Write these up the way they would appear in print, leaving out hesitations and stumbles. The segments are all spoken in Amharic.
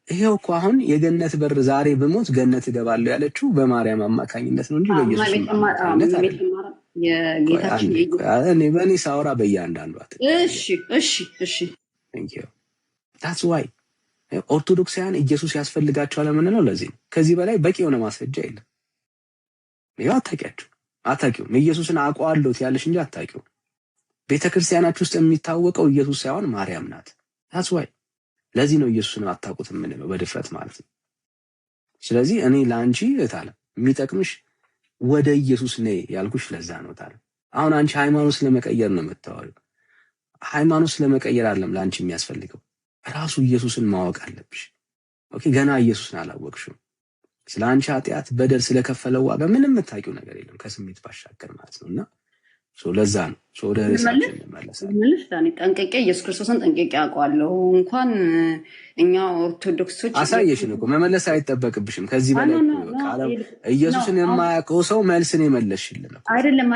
ይሄው እኮ አሁን የገነት በር ዛሬ በሞት ገነት እገባለሁ ያለችው በማርያም አማካኝነት ነው እንጂ በኢየሱስ አማካኝነት አይደለም። እኔ በእኔ ሳወራ በእያንዳንዱ እሺ that's why ኦርቶዶክሳውያን ኢየሱስ ያስፈልጋቸዋል የምንለው ለዚህ ነው። ከዚህ በላይ በቂ የሆነ ማስረጃ የለም። ይኸው አታውቂውም። ኢየሱስን አውቀዋለሁ ያለሽ እንጂ አታውቂውም። ቤተክርስቲያናችሁ ውስጥ የሚታወቀው ኢየሱስ ሳይሆን ማርያም ናት። that's why ለዚህ ነው ኢየሱስን አታውቁት የምንለው በድፍረት ማለት ነው። ስለዚህ እኔ ላንቺ እታለ የሚጠቅምሽ ወደ ኢየሱስ ነይ ያልኩሽ ለዛ ነው ታለ። አሁን አንቺ ሃይማኖት ስለመቀየር ነው የምታወሪው። ሃይማኖት ስለመቀየር አይደለም ላንቺ የሚያስፈልገው፣ ራሱ ኢየሱስን ማወቅ አለብሽ። ኦኬ ገና ኢየሱስን አላወቅሽም። ስለ አንቺ ኃጢአት በደል ስለከፈለው ዋጋ ምንም የምታውቂው ነገር የለም ከስሜት ባሻገር ማለት ነውና ለዛ ነው ወደ ራሳችን እንመለሳለን። ምንሽ ዳኒ ጠንቀቄ ኢየሱስ ክርስቶስን ጠንቀቄ አውቀዋለሁ። እንኳን እኛ ኦርቶዶክሶች አሳየሽን እኮ መመለስ አይጠበቅብሽም ከዚህ በላይ ቃል ኢየሱስን የማያውቀው ሰው መልስን የመለስሽልን ነው። አይደለም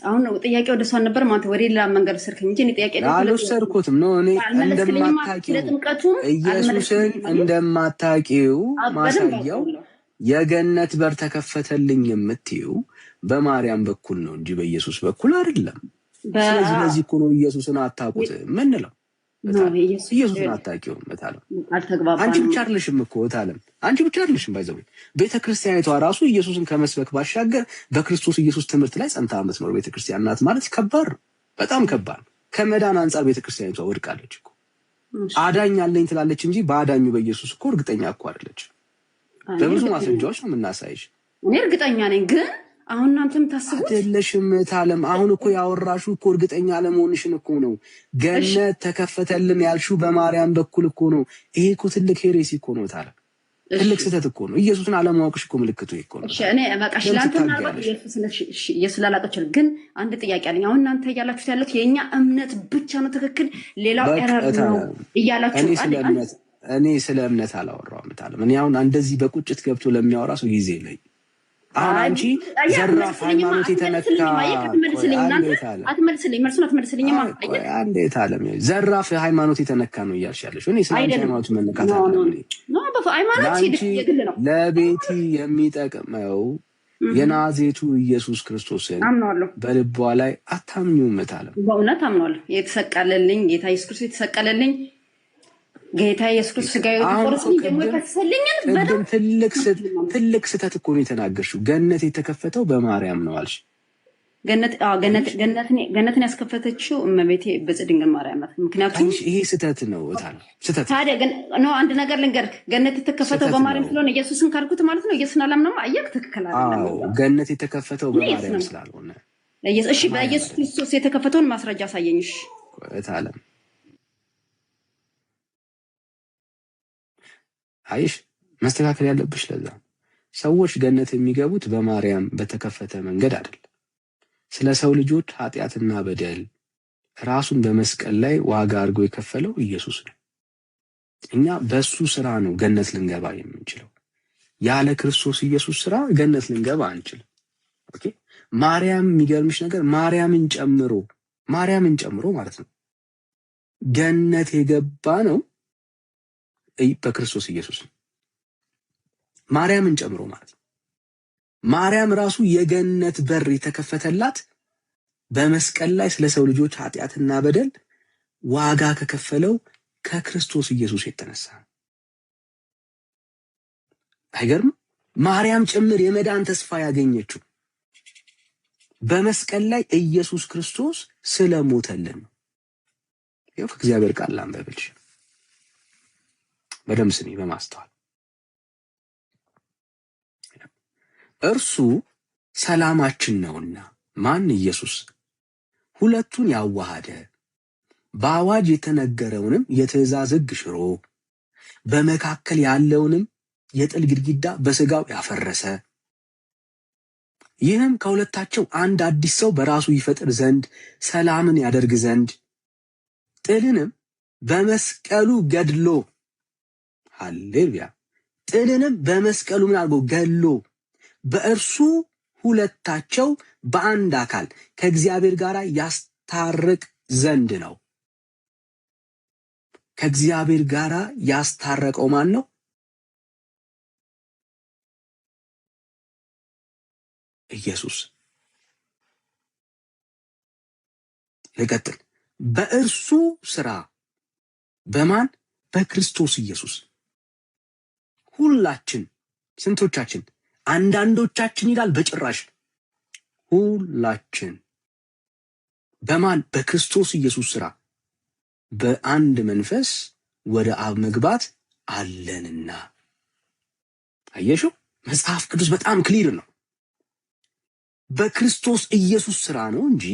አሁን ጥያቄ ወደ እሷ ነበር ማለት ወደ ሌላ መንገድ ሰርከኝ እንጂ ጥያቄ አልወሰድኩትም ነው። እኔ እንደማታውቂው ኢየሱስን እንደማታውቂው ማሳያው የገነት በር ተከፈተልኝ የምትይው በማርያም በኩል ነው እንጂ በኢየሱስ በኩል አይደለም። ስለዚህ ለዚህ እኮ ነው ኢየሱስን አታውቁት ምን ነው ኢየሱስን አታውቂውም እታለም። አንቺ ብቻ አይደለሽም እኮ እታለም፣ አንቺ ብቻ አይደለሽም ባይዘው ቤተክርስቲያኒቷ ራሱ ኢየሱስን ከመስበክ ባሻገር በክርስቶስ ኢየሱስ ትምህርት ላይ ጸንታ የምትኖር ቤተክርስቲያን ናት ማለት ከባድ ነው፣ በጣም ከባድ ነው። ከመዳን አንፃር ቤተክርስቲያኒቷ ወድቃለች እኮ። አዳኝ አለኝ ትላለች እንጂ በአዳኙ በኢየሱስ እኮ እርግጠኛ እኮ አይደለች። በብዙ ማስረጃዎች ነው የምናሳይሽ። እኔ እርግጠኛ ነኝ ግን አሁን እናንተም ታስቡት አይደለሽም ታለም። አሁን እኮ ያወራሹ እኮ እርግጠኛ ለመሆንሽን እኮ ነው። ገነት ተከፈተልን ያልሹ በማርያም በኩል እኮ ነው። ይሄ እኮ ትልቅ ሄሬሲ እኮ ነው ታለም፣ ትልቅ ስህተት እኮ ነው። ኢየሱስን አለማወቅሽ እኮ ምልክቱ እኮ ነው። እሺ እኔ በቃሽ ላንተና ኢየሱስ ላላቀችል ግን አንድ ጥያቄ አለኝ። አሁን እናንተ እያላችሁት ያሉት የኛ እምነት ብቻ ነው ትክክል፣ ሌላው ኤረር ነው እያላችሁ አይደል? እኔ ስለ እምነት አላወራሁም ታለም። እኔ አሁን እንደዚህ በቁጭት ገብቶ ለሚያወራ ሰው ጊዜ የለኝም። አሁን አንቺ ዘራፍ ሃይማኖት የተነካ አንዴ ታለም ዘራፍ ሃይማኖት የተነካ ነው እያልሽ ያለሽ። እኔ ስለ ሃይማኖት መነካት ለቤቲ የሚጠቅመው የናዝሬቱ ኢየሱስ ክርስቶስን በልቧ ላይ አታምኚውም ታለም? በእውነት አምናለሁ። የተሰቀለልኝ ጌታ ኢየሱስ ክርስቶስ የተሰቀለልኝ ጌታ ኢየሱስ ክርስቶስ ጋር ተቆርጦልኝ ደግሞ ከተሰለኝን በደም ትልቅ ስህተት እኮ ነው የተናገርሽው። ገነት የተከፈተው በማርያም ነው አልሽ። ገነትን ያስከፈተችው እመቤቴ በጽድንግል ማርያም ናት። ምክንያቱም ይሄ ስህተት ነው እታለሁ። ስህተት ታዲያ ግን ነው አንድ ነገር ልንገርህ፣ ገነት የተከፈተው በማርያም ስለሆነ ኢየሱስን ካልኩት ማለት ነው ኢየሱስን አላምነውም። አየህ ትክክል አይደለም። ገነት የተከፈተው በማርያም ስላልሆነ እሺ፣ በኢየሱስ ክርስቶስ የተከፈተውን ማስረጃ አሳየኝሽ እታለሁ። አይሽ መስተካከል ያለብሽ ለዛ ሰዎች ገነት የሚገቡት በማርያም በተከፈተ መንገድ አይደለም። ስለ ሰው ልጆች ኃጢአትና በደል ራሱን በመስቀል ላይ ዋጋ አድርጎ የከፈለው ኢየሱስ ነው። እኛ በሱ ስራ ነው ገነት ልንገባ የምንችለው። ያለ ክርስቶስ ኢየሱስ ስራ ገነት ልንገባ አንችልም። ኦኬ ማርያም፣ የሚገርምሽ ነገር ማርያምን ጨምሮ ማለት ነው ገነት የገባ ነው በክርስቶስ ኢየሱስ ነው። ማርያምን ጨምሮ ማለት ነው። ማርያም ራሱ የገነት በር የተከፈተላት በመስቀል ላይ ስለ ሰው ልጆች ኃጢአትና በደል ዋጋ ከከፈለው ከክርስቶስ ኢየሱስ የተነሳ ነው። አይገርም? ማርያም ጭምር የመዳን ተስፋ ያገኘችው በመስቀል ላይ ኢየሱስ ክርስቶስ ስለሞተልን ነው። ይኸው ከእግዚአብሔር ቃል ላንብብልሽ በደም ስሚ በማስተዋል። እርሱ ሰላማችን ነውና ማን ኢየሱስ ሁለቱን ያዋሃደ በአዋጅ የተነገረውንም የትእዛዝ ሕግ ሽሮ በመካከል ያለውንም የጥል ግድግዳ በስጋው ያፈረሰ፣ ይህም ከሁለታቸው አንድ አዲስ ሰው በራሱ ይፈጥር ዘንድ ሰላምን ያደርግ ዘንድ ጥልንም በመስቀሉ ገድሎ፣ ሃሌሉያ፣ ጥልንም በመስቀሉ ምን አድርጎ ገድሎ በእርሱ ሁለታቸው በአንድ አካል ከእግዚአብሔር ጋር ያስታርቅ ዘንድ ነው። ከእግዚአብሔር ጋር ያስታረቀው ማን ነው? ኢየሱስ። ልቀጥል። በእርሱ ስራ በማን? በክርስቶስ ኢየሱስ ሁላችን። ስንቶቻችን? አንዳንዶቻችን ይላል፣ በጭራሽ ሁላችን። በማን? በክርስቶስ ኢየሱስ ስራ በአንድ መንፈስ ወደ አብ መግባት አለንና። አየሽው? መጽሐፍ ቅዱስ በጣም ክሊር ነው። በክርስቶስ ኢየሱስ ስራ ነው እንጂ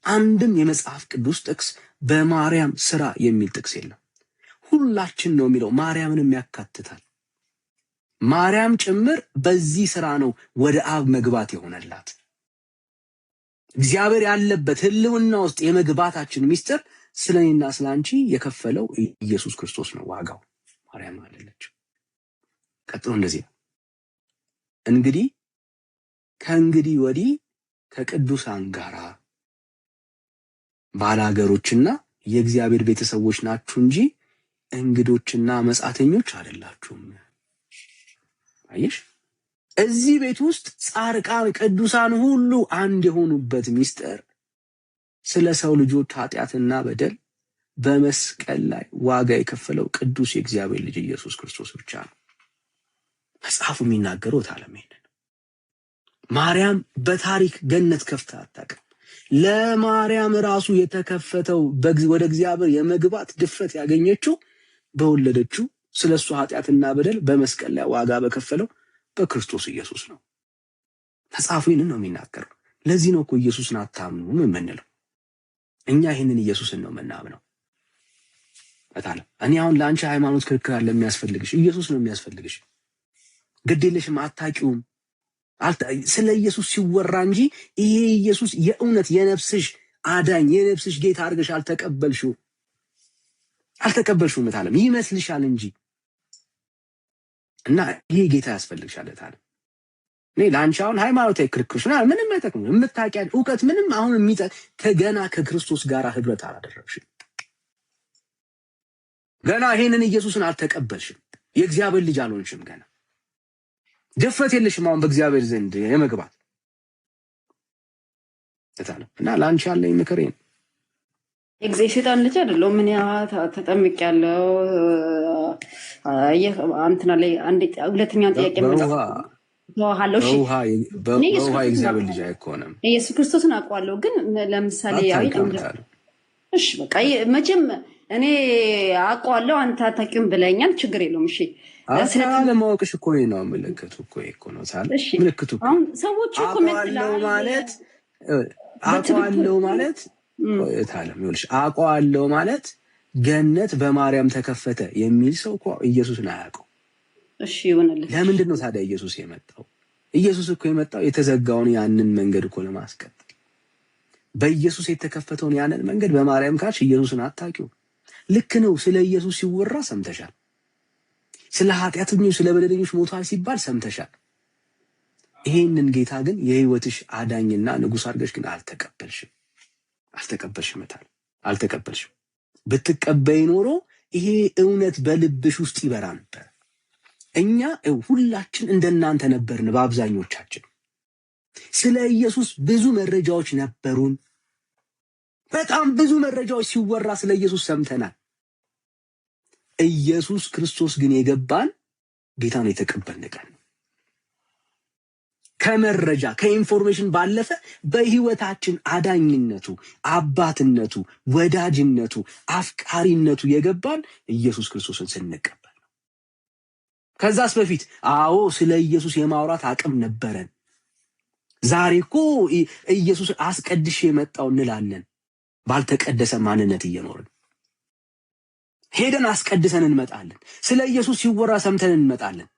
አንድም የመጽሐፍ ቅዱስ ጥቅስ በማርያም ስራ የሚል ጥቅስ የለም። ሁላችን ነው የሚለው፣ ማርያምንም ያካትታል። ማርያም ጭምር በዚህ ስራ ነው ወደ አብ መግባት የሆነላት። እግዚአብሔር ያለበት ህልውና ውስጥ የመግባታችን ሚስጥር ስለኔና ስላንቺ የከፈለው ኢየሱስ ክርስቶስ ነው። ዋጋው ማርያም አይደለች። ቀጥሎ እንደዚህ ነው። እንግዲህ ከእንግዲህ ወዲህ ከቅዱሳን ጋራ ባላገሮችና የእግዚአብሔር ቤተሰቦች ናችሁ እንጂ እንግዶችና መጻተኞች አይደላችሁም። አየሽ? እዚህ ቤት ውስጥ ጻድቃን ቅዱሳን ሁሉ አንድ የሆኑበት ሚስጥር ስለ ሰው ልጆች ኃጢአትና በደል በመስቀል ላይ ዋጋ የከፈለው ቅዱስ የእግዚአብሔር ልጅ ኢየሱስ ክርስቶስ ብቻ ነው። መጽሐፉ የሚናገረው ታለም ይሄንን። ማርያም በታሪክ ገነት ከፍታ አታውቅም። ለማርያም ራሱ የተከፈተው ወደ እግዚአብሔር የመግባት ድፍረት ያገኘችው በወለደችው ስለሱ ኃጢአትና በደል በመስቀል ላይ ዋጋ በከፈለው በክርስቶስ ኢየሱስ ነው። መጽሐፉ ይህንን ነው የሚናገረው። ለዚህ ነው እኮ ኢየሱስን አታምኑም የምንለው። እኛ ይህንን ኢየሱስን ነው የምናምነው። በታለም እኔ አሁን ለአንቺ ሃይማኖት ክርክር አለ የሚያስፈልግሽ፣ ኢየሱስ ነው የሚያስፈልግሽ። ግዴለሽም፣ አታውቂውም። ስለ ኢየሱስ ሲወራ እንጂ ይሄ ኢየሱስ የእውነት የነፍስሽ አዳኝ የነፍስሽ ጌታ አድርገሽ አልተቀበልሽው። በታለም ይመስልሻል እንጂ እና ይሄ ጌታ ያስፈልግሻል። በታለም እኔ ለአንቺ አሁን ሃይማኖታዊ ክርክሮች ምንም አይጠቅሙ። የምታውቂያል እውቀት ምንም አሁን ገና ከክርስቶስ ጋር ህብረት አላደረግሽም። ገና ይሄንን ኢየሱስን አልተቀበልሽም። የእግዚአብሔር ልጅ አልሆንሽም። ገና ድፍረት የለሽም አሁን በእግዚአብሔር ዘንድ የመግባት በታለም እና ለአንቺ ያለኝ ምክር ነው። የሰይጣን ልጅ አይደለሁም። ምን ተጠምቅ ያለው አንተና ላይ አንዴ ሁለተኛውን ጥያቄ በውሃ የእግዚአብሔር ልጅ አይኮንም። ኢየሱስ ክርስቶስን አውቀዋለሁ፣ ግን ለምሳሌ እሺ በቃ መቼም እኔ አውቀዋለሁ አንተ አታውቂውም ብለኛል። ችግር የለውም። እሺ ለማወቅሽ እኮ ነው ምልክቱ እኮ ነው ታለ ምልክቱ አሁን ሰዎች እኮ አውቀዋለሁ ማለት ታለም ይኸውልሽ፣ አውቀዋለሁ ማለት ገነት በማርያም ተከፈተ የሚል ሰው እኮ ኢየሱስን አያውቀው። እሺ ይሆናል። ለምንድን ነው ታዲያ ኢየሱስ የመጣው? ኢየሱስ እኮ የመጣው የተዘጋውን ያንን መንገድ እኮ ለማስቀጠል። በኢየሱስ የተከፈተውን ያንን መንገድ በማርያም ካልሽ ኢየሱስን አታውቂው። ልክ ነው። ስለ ኢየሱስ ሲወራ ሰምተሻል። ስለ ኃጢአተኞች ስለ በደለኞች ሞቷል ሲባል ሰምተሻል። ይሄንን ጌታ ግን የህይወትሽ አዳኝና ንጉሥ አድርገሽ ግን አልተቀበልሽም። አልተቀበልሽም። ብትቀበይ ኖሮ ይሄ እውነት በልብሽ ውስጥ ይበራ ነበር። እኛ ሁላችን እንደናንተ ነበርን። በአብዛኞቻችን ስለ ኢየሱስ ብዙ መረጃዎች ነበሩን። በጣም ብዙ መረጃዎች ሲወራ ስለ ኢየሱስ ሰምተናል። ኢየሱስ ክርስቶስ ግን የገባን ጌታን የተቀበልን ቀን ከመረጃ ከኢንፎርሜሽን ባለፈ በህይወታችን አዳኝነቱ፣ አባትነቱ፣ ወዳጅነቱ፣ አፍቃሪነቱ የገባን ኢየሱስ ክርስቶስን ስንቀበል ነው። ከዛስ በፊት አዎ ስለ ኢየሱስ የማውራት አቅም ነበረን። ዛሬ እኮ ኢየሱስ አስቀድሼ የመጣው እንላለን። ባልተቀደሰ ማንነት እየኖርን ሄደን አስቀድሰን እንመጣለን። ስለ ኢየሱስ ሲወራ ሰምተን እንመጣለን።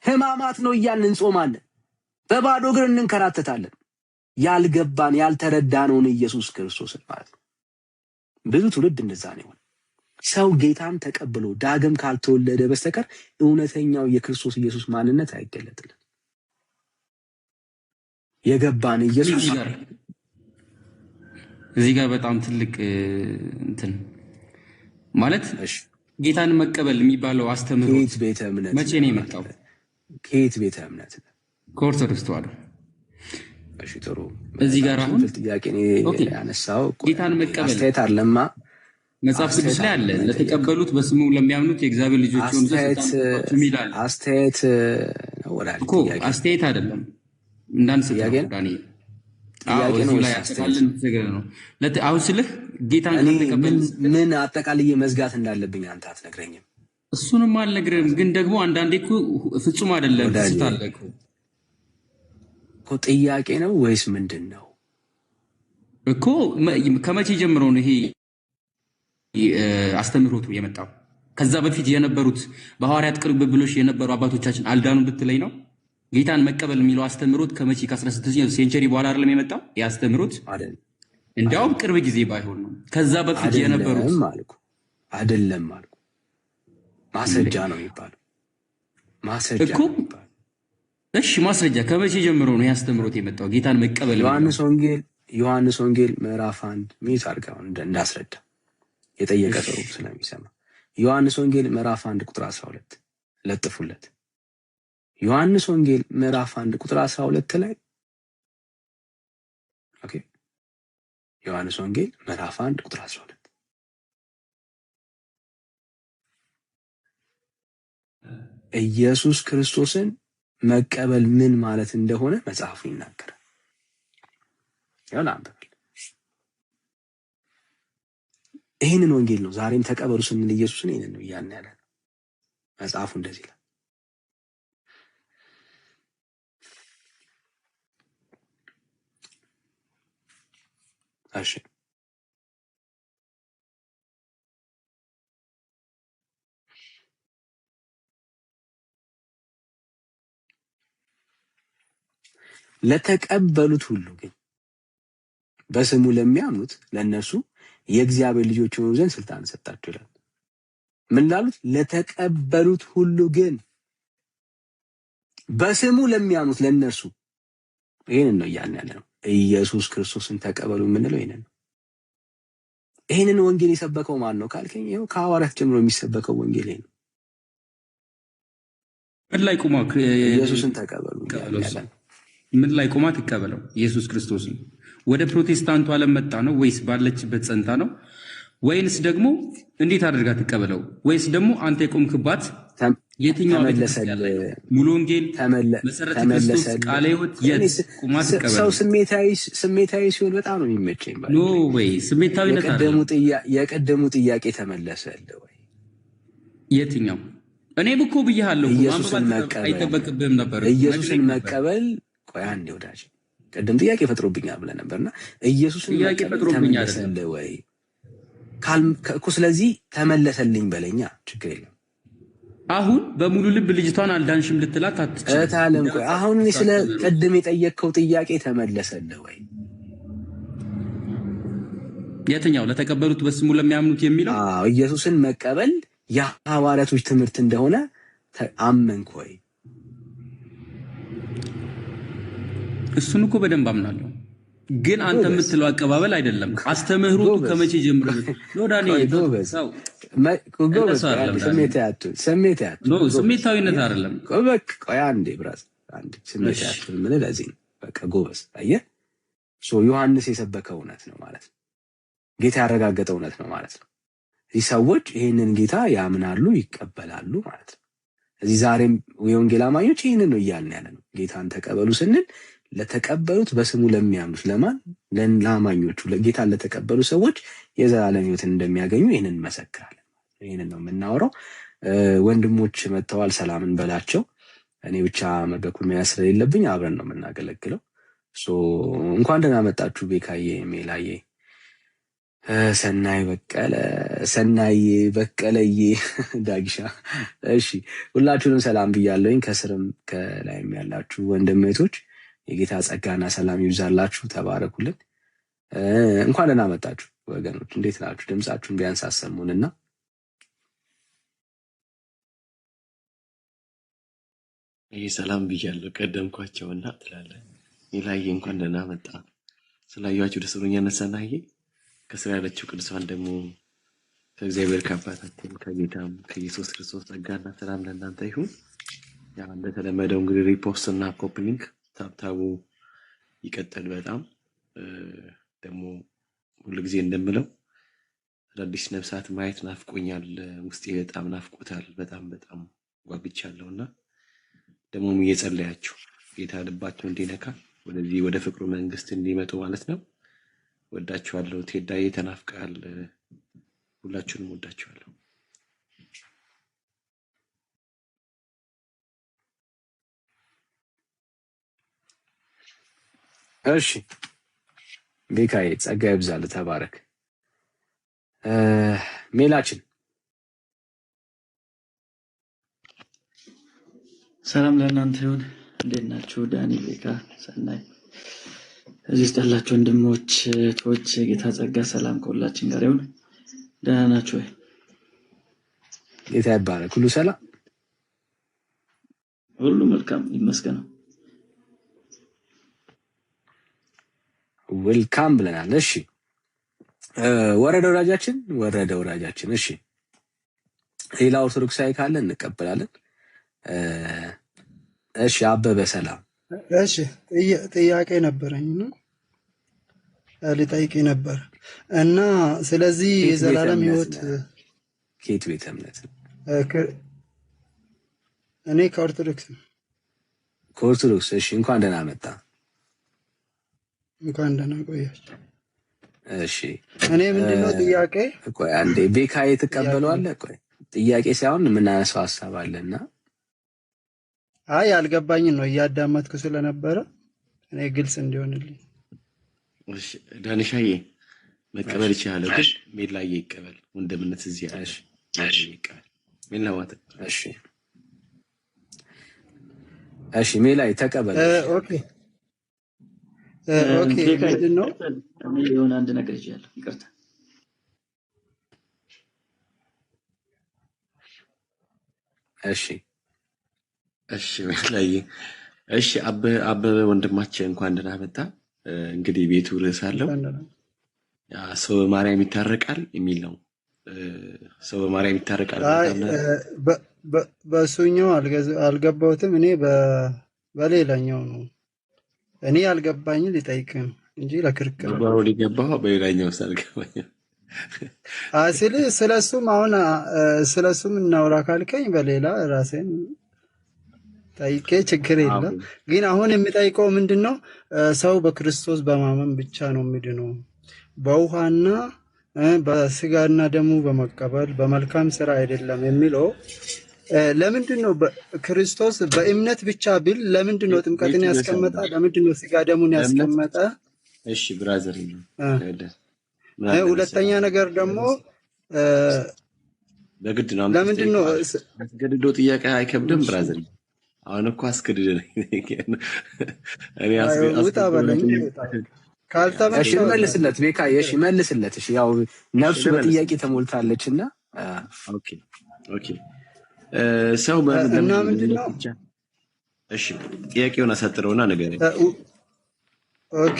ህማማት ነው እያልን እንጾማለን። በባዶ እግር እንንከራተታለን። ያልገባን ያልተረዳነውን ኢየሱስ ክርስቶስን ማለት ነው። ብዙ ትውልድ እንደዛ ነው። ሰው ጌታን ተቀብሎ ዳግም ካልተወለደ በስተቀር እውነተኛው የክርስቶስ ኢየሱስ ማንነት አይገለጥልንም። የገባን ኢየሱስ እዚህ ጋር በጣም ትልቅ እንትን ማለት ጌታን መቀበል የሚባለው አስተምህሮት መቼ ነው የመጣው? ከየት ቤተ እምነት? ከኦርቶዶክስ ተዋሕዶ። እሺ ጥሩ። እዚህ ጋር አሁን ጥያቄ ያነሳው ጌታን መቀበል አስተያየት አለማ መጽሐፍ ቅዱስ ላይ አለ። ለተቀበሉት በስሙ ለሚያምኑት የእግዚአብሔር ልጆች ይሆኑ ዘንድ ይላል። አስተያየት ነው ወራጅ ጥያቄ አስተያየት አይደለም። እንዳንስጥያቄ ዳንኤል ጥያቄ ነው ላይ አጠቃልን ነገር ነው። አሁን ስልህ ጌታን ከተቀበል ምን አጠቃልዬ መዝጋት እንዳለብኝ አንተ አትነግረኝም? እሱንም አልነግርህም። ግን ደግሞ አንዳንዴ እኮ ፍጹም አይደለም ስታለቁ እኮ ጥያቄ ነው ወይስ ምንድን ነው እኮ? ከመቼ ጀምሮ ነው ይሄ አስተምህሮቱ የመጣው? ከዛ በፊት የነበሩት በሐዋርያት ቅብብሎሽ የነበሩ አባቶቻችን አልዳኑ ብትለኝ ነው? ጌታን መቀበል የሚለው አስተምህሮት ከመቼ ከ16ኛው ሴንቸሪ በኋላ አይደለም የመጣው? የአስተምህሮት እንዲያውም ቅርብ ጊዜ ባይሆን ነው። ከዛ በፊት የነበሩት አይደለም አልኩ። ማስረጃ ነው የሚባለው። ማስረጃ እኮ እሺ፣ ማስረጃ ከመቼ ጀምሮ ነው ያስተምሮት የመጣው? ጌታን መቀበል ዮሐንስ ወንጌል ምዕራፍ 1 ሚት አድርገው እንዳስረዳ የጠየቀ ሰው ስለሚሰማ ዮሐንስ ወንጌል ምዕራፍ 1 ቁጥር 12 ለጥፉለት። ዮሐንስ ወንጌል ምዕራፍ 1 ቁጥር 12 ላይ ኦኬ። ዮሐንስ ወንጌል ምዕራፍ 1 ቁጥር 12 ኢየሱስ ክርስቶስን መቀበል ምን ማለት እንደሆነ መጽሐፉ ይናገራል። ያው ይህንን ወንጌል ነው ዛሬም ተቀበሉ ስንል ኢየሱስን ይህንን ነው እያልን ያለ መጽሐፉ እንደዚህ ይላል። እሺ ለተቀበሉት ሁሉ ግን በስሙ ለሚያምኑት ለነሱ የእግዚአብሔር ልጆች የሆኑ ዘንድ ስልጣን ሰጣቸው ይላል። ምን ላሉት? ለተቀበሉት ሁሉ ግን በስሙ ለሚያምኑት ለነሱ። ይሄንን ነው እያልን ያለ ነው። ኢየሱስ ክርስቶስን ተቀበሉ የምንለው ይሄንን ነው። ይሄንን ወንጌል የሰበከው ማን ነው ካልከኝ፣ ይኸው ከሐዋርያት ጀምሮ የሚሰበከው ወንጌል ይሄ ነው። ምን ላይ ቆማ ኢየሱስን ተቀበሉ ያለ ምን ላይ ቆማ ትቀበለው? ኢየሱስ ክርስቶስን ወደ ፕሮቴስታንቱ ዓለም መጣ ነው ወይስ ባለችበት ጸንታ ነው? ወይንስ ደግሞ እንዴት አድርጋ ትቀበለው? ወይስ ደግሞ አንተ የቆምክባት የትኛው ሙሉ ወንጌል መሰረተ ክርስቶስ ቃለ ሕይወት የት ቆማ ትቀበለው? ሰው ስሜታዊ ሲሆን በጣም ነው የሚመቸኝ። ኖ ወይ ስሜታዊነት የቀደሙ ጥያቄ ተመለሰልህ ወይ? የትኛው? እኔም እኮ ብያለሁ። ኢየሱስን አይጠበቅብህም ነበር። ኢየሱስን መቀበል ቆይ አንዴ ወዳጅ፣ ቀደም ጥያቄ ፈጥሮብኛል ብለህ ነበርና ኢየሱስን ተመለሰልህ ወይ ካልኩ፣ ስለዚህ ተመለሰልኝ በለኛ፣ ችግር የለም። አሁን በሙሉ ልብ ልጅቷን አልዳንሽም ልትላት አትችልም። ቆይ አሁን እኔ ስለ ቀደም የጠየቅከው ጥያቄ ተመለሰልህ ወይ? የትኛው? ለተቀበሉት በስሙ ለሚያምኑት የሚለው? አዎ፣ ኢየሱስን መቀበል የሐዋርያቶች ትምህርት እንደሆነ አመንክ ወይ? እሱን እኮ በደንብ አምናለሁ፣ ግን አንተ የምትለው አቀባበል አይደለም። አስተምህሮቱ ከመቼ ጀምሮ ነው? ዳንኤል ስሜታዊነት አይደለም። ቆይ አንዴ ብራስ፣ አንዴ ስሜታዊነት ምን ለዚህ ነው? በቃ ጎበዝ። አየህ፣ ዮሐንስ የሰበከው እውነት ነው ማለት ነው። ጌታ ያረጋገጠው እውነት ነው ማለት ነው። እዚህ ሰዎች ይህንን ጌታ ያምናሉ፣ ይቀበላሉ ማለት ነው። እዚህ ዛሬም የወንጌል አማኞች ይህንን ነው እያልን ያለ ነው። ጌታን ተቀበሉ ስንል ለተቀበሉት በስሙ ለሚያምኑት ለማን? ለአማኞቹ፣ ለጌታን ለተቀበሉ ሰዎች የዘላለም ሕይወትን እንደሚያገኙ ይህንን እንመሰክራለን። ይህንን ነው የምናወራው። ወንድሞች መጥተዋል፣ ሰላምን በላቸው። እኔ ብቻ መድረኩን መያዝ ስለሌለብኝ አብረን ነው የምናገለግለው። እንኳን ደህና መጣችሁ ቤካዬ፣ ሜላዬ፣ ሰናይ በቀለዬ፣ ዳጊሻ። እሺ ሁላችሁንም ሰላም ብያለሁኝ። ከስርም ከላይም ያላችሁ ወንድም እህቶች የጌታ ጸጋና ሰላም ይብዛላችሁ። ተባረኩልን። እንኳን ደህና መጣችሁ ወገኖች። እንዴት ናችሁ? ድምጻችሁን ቢያንስ አሰሙንና ይህ ሰላም ብያለሁ ቀደምኳቸውና ትላለህ። ይላዬ እንኳን ደህና መጣ። ስላያችሁ ደስ ብሎኛል። ሰናዬ ከስራ ያለችው ቅዱሳን ደግሞ ከእግዚአብሔር ከአባታችን ከጌታም ከኢየሱስ ክርስቶስ ጸጋና ሰላም ለእናንተ ይሁን። ያ እንደተለመደው እንግዲህ ሪፖስት እና ኮፒ ሊንክ ታብታቡ ይቀጥል። በጣም ደግሞ ሁልጊዜ እንደምለው አዳዲስ ነፍሳት ማየት ናፍቆኛል። ውስጤ በጣም ናፍቆታል። በጣም ጓጉቻለሁና ደግሞ እየጸለያችሁ ጌታ ልባቸው እንዲነካ ወደዚህ ወደ ፍቅሩ መንግስት እንዲመጡ ማለት ነው። ወዳችኋለሁ። ቴዳዬ ተናፍቃል። ሁላችሁንም ወዳችኋለሁ። እሺ ቤካዬ ጸጋ ይብዛል። ተባረክ። ሜላችን ሰላም ለእናንተ ይሁን። እንዴት ናችሁ? ዳኒ፣ ቤካ፣ ሰናይ እዚህ ውስጥ ያላችሁ ወንድሞች እህቶች፣ ጌታ ጸጋ ሰላም ከሁላችን ጋር ይሁን። ደህና ናችሁ ወይ? ጌታ ይባረክ። ሁሉ ሰላም፣ ሁሉ መልካም ይመስገነው። ዌልካም ብለናል። እሺ ወረደ ወዳጃችን። እሺ ሌላ ኦርቶዶክሳዊ ካለ እንቀበላለን። እሺ አበበ ሰላም። እሺ ጥያቄ ነበረኝ ነው ልጠይቅ ነበር እና ስለዚህ የዘላለም ሕይወት ከየት ቤተ እምነት? እኔ ከኦርቶዶክስ። እሺ እንኳን ደህና መጣ። እንኳን ደህና ቆያችሁ። እሺ እኔ ምንድነው ጥያቄ? ቆይ አንዴ ቤካዬ ትቀበለዋለህ? ቆይ ጥያቄ ሳይሆን የምናነሳው ሀሳብ አለና አይ አልገባኝም ነው እያዳመጥኩ ስለነበረ እኔ ግልጽ እንዲሆንልኝ። እሺ ዳንሻዬ መቀበል ይችላል፣ ግን ሜላዬ ይቀበል። ወንድምነት እዚህ ያለ እሺ ይቀበል። ሜላዋት እሺ ሜላይ ተቀበል። ኦኬ ምንድነው? እኔ የሆነ አንድ ነገር ይችላል። ይቅርታ። እሺ ሜላዬ። እሺ አበበ ወንድማችን እንኳን ደህና መጣ። እንግዲህ ቤቱ ርዕስ አለው ሰው በማርያም ይታረቃል የሚል ነው። ሰው በማርያም ይታረቃል። በሱኛው አልገባሁትም። እኔ በሌላኛው ነው። እኔ ያልገባኝ ልጠይቅ እንጂ ለክርክር ነው ሊገባው በሌላኛው ሳልገባኝ ስለሱም አሁን ስለሱም እናውራ ካልከኝ በሌላ ራሴን ጠይቄ ችግር የለም። ግን አሁን የሚጠይቀው ምንድነው? ሰው በክርስቶስ በማመን ብቻ ነው የሚድነው፣ በውሃና በስጋና ደሙ በመቀበል በመልካም ስራ አይደለም የሚለው ለምንድነው? ክርስቶስ በእምነት ብቻ ቢል ለምንድነው ጥምቀትን ያስቀመጠ? ለምንድነው ስጋ ደሙን ያስቀመጠ? እሺ ብራዘር፣ ሁለተኛ ነገር ደግሞ በግድ ነው። ለምንድነው አስገድዶ ጥያቄ አይከብድም ብራዘር? አሁን እኮ አስገድደኝ እኔ ውጣ በለኝ። እሺ መልስለት ቤካ። እሺ መልስለት። እሺ ያው ነፍሱ በጥያቄ ተሞልታለችና ኦኬ ሰው እና ምንድነው? እሺ ጥያቄውን አሳጥረውና ንገረኝ። ኦኬ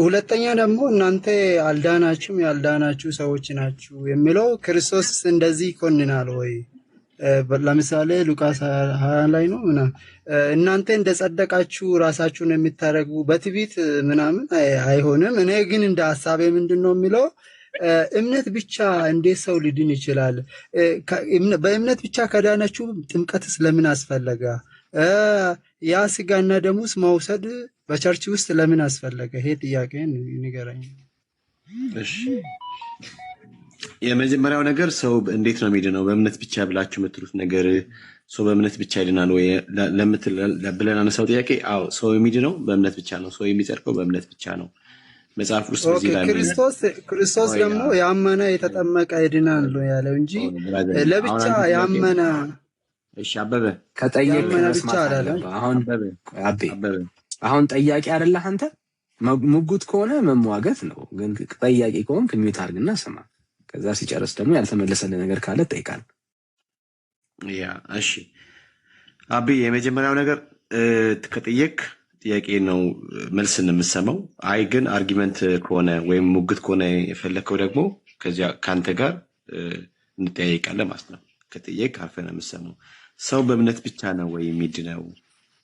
ሁለተኛ ደግሞ እናንተ አልዳናችሁም ያልዳናችሁ ሰዎች ናችሁ የሚለው ክርስቶስ እንደዚህ ይኮንናል ወይ? ለምሳሌ ሉቃስ 20 ላይ ነው ምናምን እናንተ እንደጸደቃችሁ ራሳችሁን የሚታረጉ በትዕቢት ምናምን አይሆንም። እኔ ግን እንደ ሐሳቤ ምንድነው የሚለው እምነት ብቻ እንዴት ሰው ሊድን ይችላል? በእምነት ብቻ ከዳናችሁ ጥምቀትስ ለምን አስፈለገ? ያ ስጋና ደሙስ መውሰድ በቸርች ውስጥ ለምን አስፈለገ? ይሄ ጥያቄ ንገረኝ። እሺ የመጀመሪያው ነገር ሰው እንዴት ነው የሚድነው? በእምነት ብቻ ብላችሁ የምትሉት ነገር ሰው በእምነት ብቻ ይድናል ወይ ብለን አነሳው ጥያቄ። አዎ ሰው የሚድነው በእምነት ብቻ ነው። ሰው የሚጸድቀው በእምነት ብቻ ነው። መጽሐፍ ውስጥ በዚህ ላይ ክርስቶስ ደግሞ ያመነ የተጠመቀ ይድናል ነው ያለው እንጂ ለብቻ ያመነ። እሺ አበበ ከጠየቀ መስማት አለበት። አሁን ጠያቂ አይደለህ አንተ። ሙጉት ከሆነ መሟገት ነው። ግን ጠያቂ ከሆንክ ሚውት አድርግና ስማ። ከዛ ሲጨርስ ደግሞ ያልተመለሰልህ ነገር ካለ ጠይቃል። ያ እሺ አቢ የመጀመሪያው ነገር ከጠየቅ ጥያቄ ነው መልስን የምሰማው። አይ ግን አርጊመንት ከሆነ ወይም ሙግት ከሆነ የፈለከው ደግሞ ከዚያ ካንተ ጋር እንጠያየቃለን ማለት ነው። ከጠየቅ አርፈን የምሰማው ሰው በእምነት ብቻ ነው ወይ የሚድነው?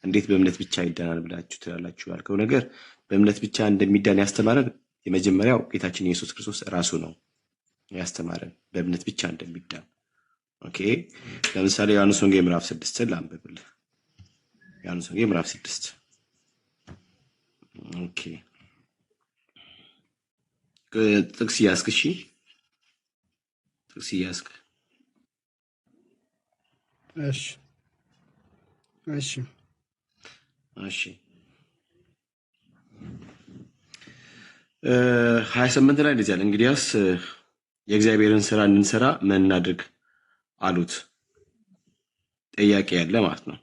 እንዴት በእምነት ብቻ ይዳናል ብላችሁ ትላላችሁ? ያልከው ነገር በእምነት ብቻ እንደሚዳን ያስተማረን የመጀመሪያው ጌታችን ኢየሱስ ክርስቶስ ራሱ ነው ያስተማረን በእምነት ብቻ እንደሚዳን። ኦኬ፣ ለምሳሌ ዮሐንስ ወንጌል ምዕራፍ 6 ላንብብልህ። ዮሐንስ ወንጌል ምዕራፍ 6 ኦኬ፣ ጥቅስ ያስክ። እሺ፣ ጥቅስ ያስክ። እሺ እሺ እሺ 28 ላይ እንደዚህ አለ፣ እንግዲያስ የእግዚአብሔርን ስራ እንድንሰራ ምን እናድርግ አሉት። ጥያቄ ያለ ማለት ነው።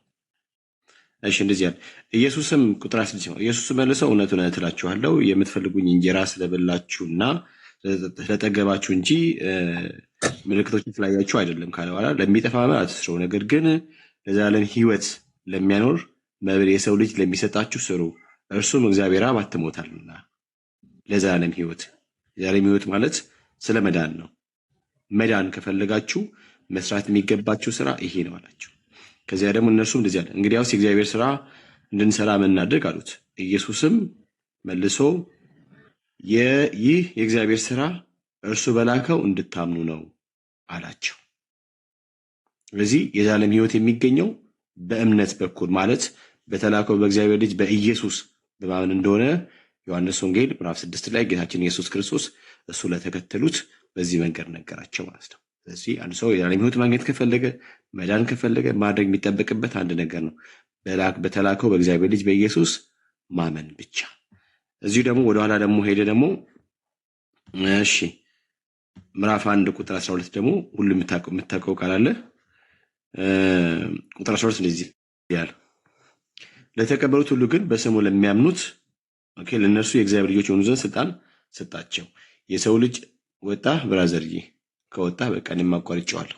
እሺ እንደዚህ አለ። ኢየሱስም ቁጥር 16 ነው። ኢየሱስም መልሰው እውነት እውነት እላችኋለሁ የምትፈልጉኝ እንጀራ ስለበላችሁና ስለጠገባችሁ እንጂ ምልክቶችን ስላያችሁ አይደለም ካለ በኋላ ለሚጠፋ መብል አትስሩ፣ ነገር ግን ለዘላለም ሕይወት ለሚያኖር መብል የሰው ልጅ ለሚሰጣችሁ ስሩ፣ እርሱም እግዚአብሔር አብ አትሞታልና። ለዘላለም ሕይወት፣ የዘላለም ሕይወት ማለት ስለ መዳን ነው። መዳን ከፈለጋችሁ መስራት የሚገባችሁ ስራ ይሄ ነው አላቸው። ከዚያ ደግሞ እነርሱም እንደዚህ አለ፣ እንግዲያውስ የእግዚአብሔር ስራ እንድንሰራ ምን እናድርግ አሉት። ኢየሱስም መልሶ ይህ የእግዚአብሔር ስራ እርሱ በላከው እንድታምኑ ነው አላቸው። ስለዚህ የዘላለም ሕይወት የሚገኘው በእምነት በኩል ማለት በተላከው በእግዚአብሔር ልጅ በኢየሱስ በማመን እንደሆነ ዮሐንስ ወንጌል ምዕራፍ 6 ላይ ጌታችን ኢየሱስ ክርስቶስ እሱ ለተከተሉት በዚህ መንገድ ነገራቸው ማለት ነው። ስለዚህ አንድ ሰው የዘላለም ሕይወት ማግኘት ከፈለገ መዳን ከፈለገ ማድረግ የሚጠበቅበት አንድ ነገር ነው፣ በተላከው በእግዚአብሔር ልጅ በኢየሱስ ማመን ብቻ። እዚሁ ደግሞ ወደኋላ ደግሞ ሄደ ደግሞ እሺ ምዕራፍ 1 ቁጥር 12 ደግሞ ሁሉ የምታውቀው ቃል አለ። ቁጥር 12 እንደዚህ ያለ ለተቀበሉት ሁሉ ግን በስሙ ለሚያምኑት ለእነርሱ የእግዚአብሔር ልጆች የሆኑ ዘንድ ስልጣን ሰጣቸው። የሰው ልጅ ወጣ ብራዘርዬ፣ ከወጣ በቃ እኔም አቋርጬዋለሁ።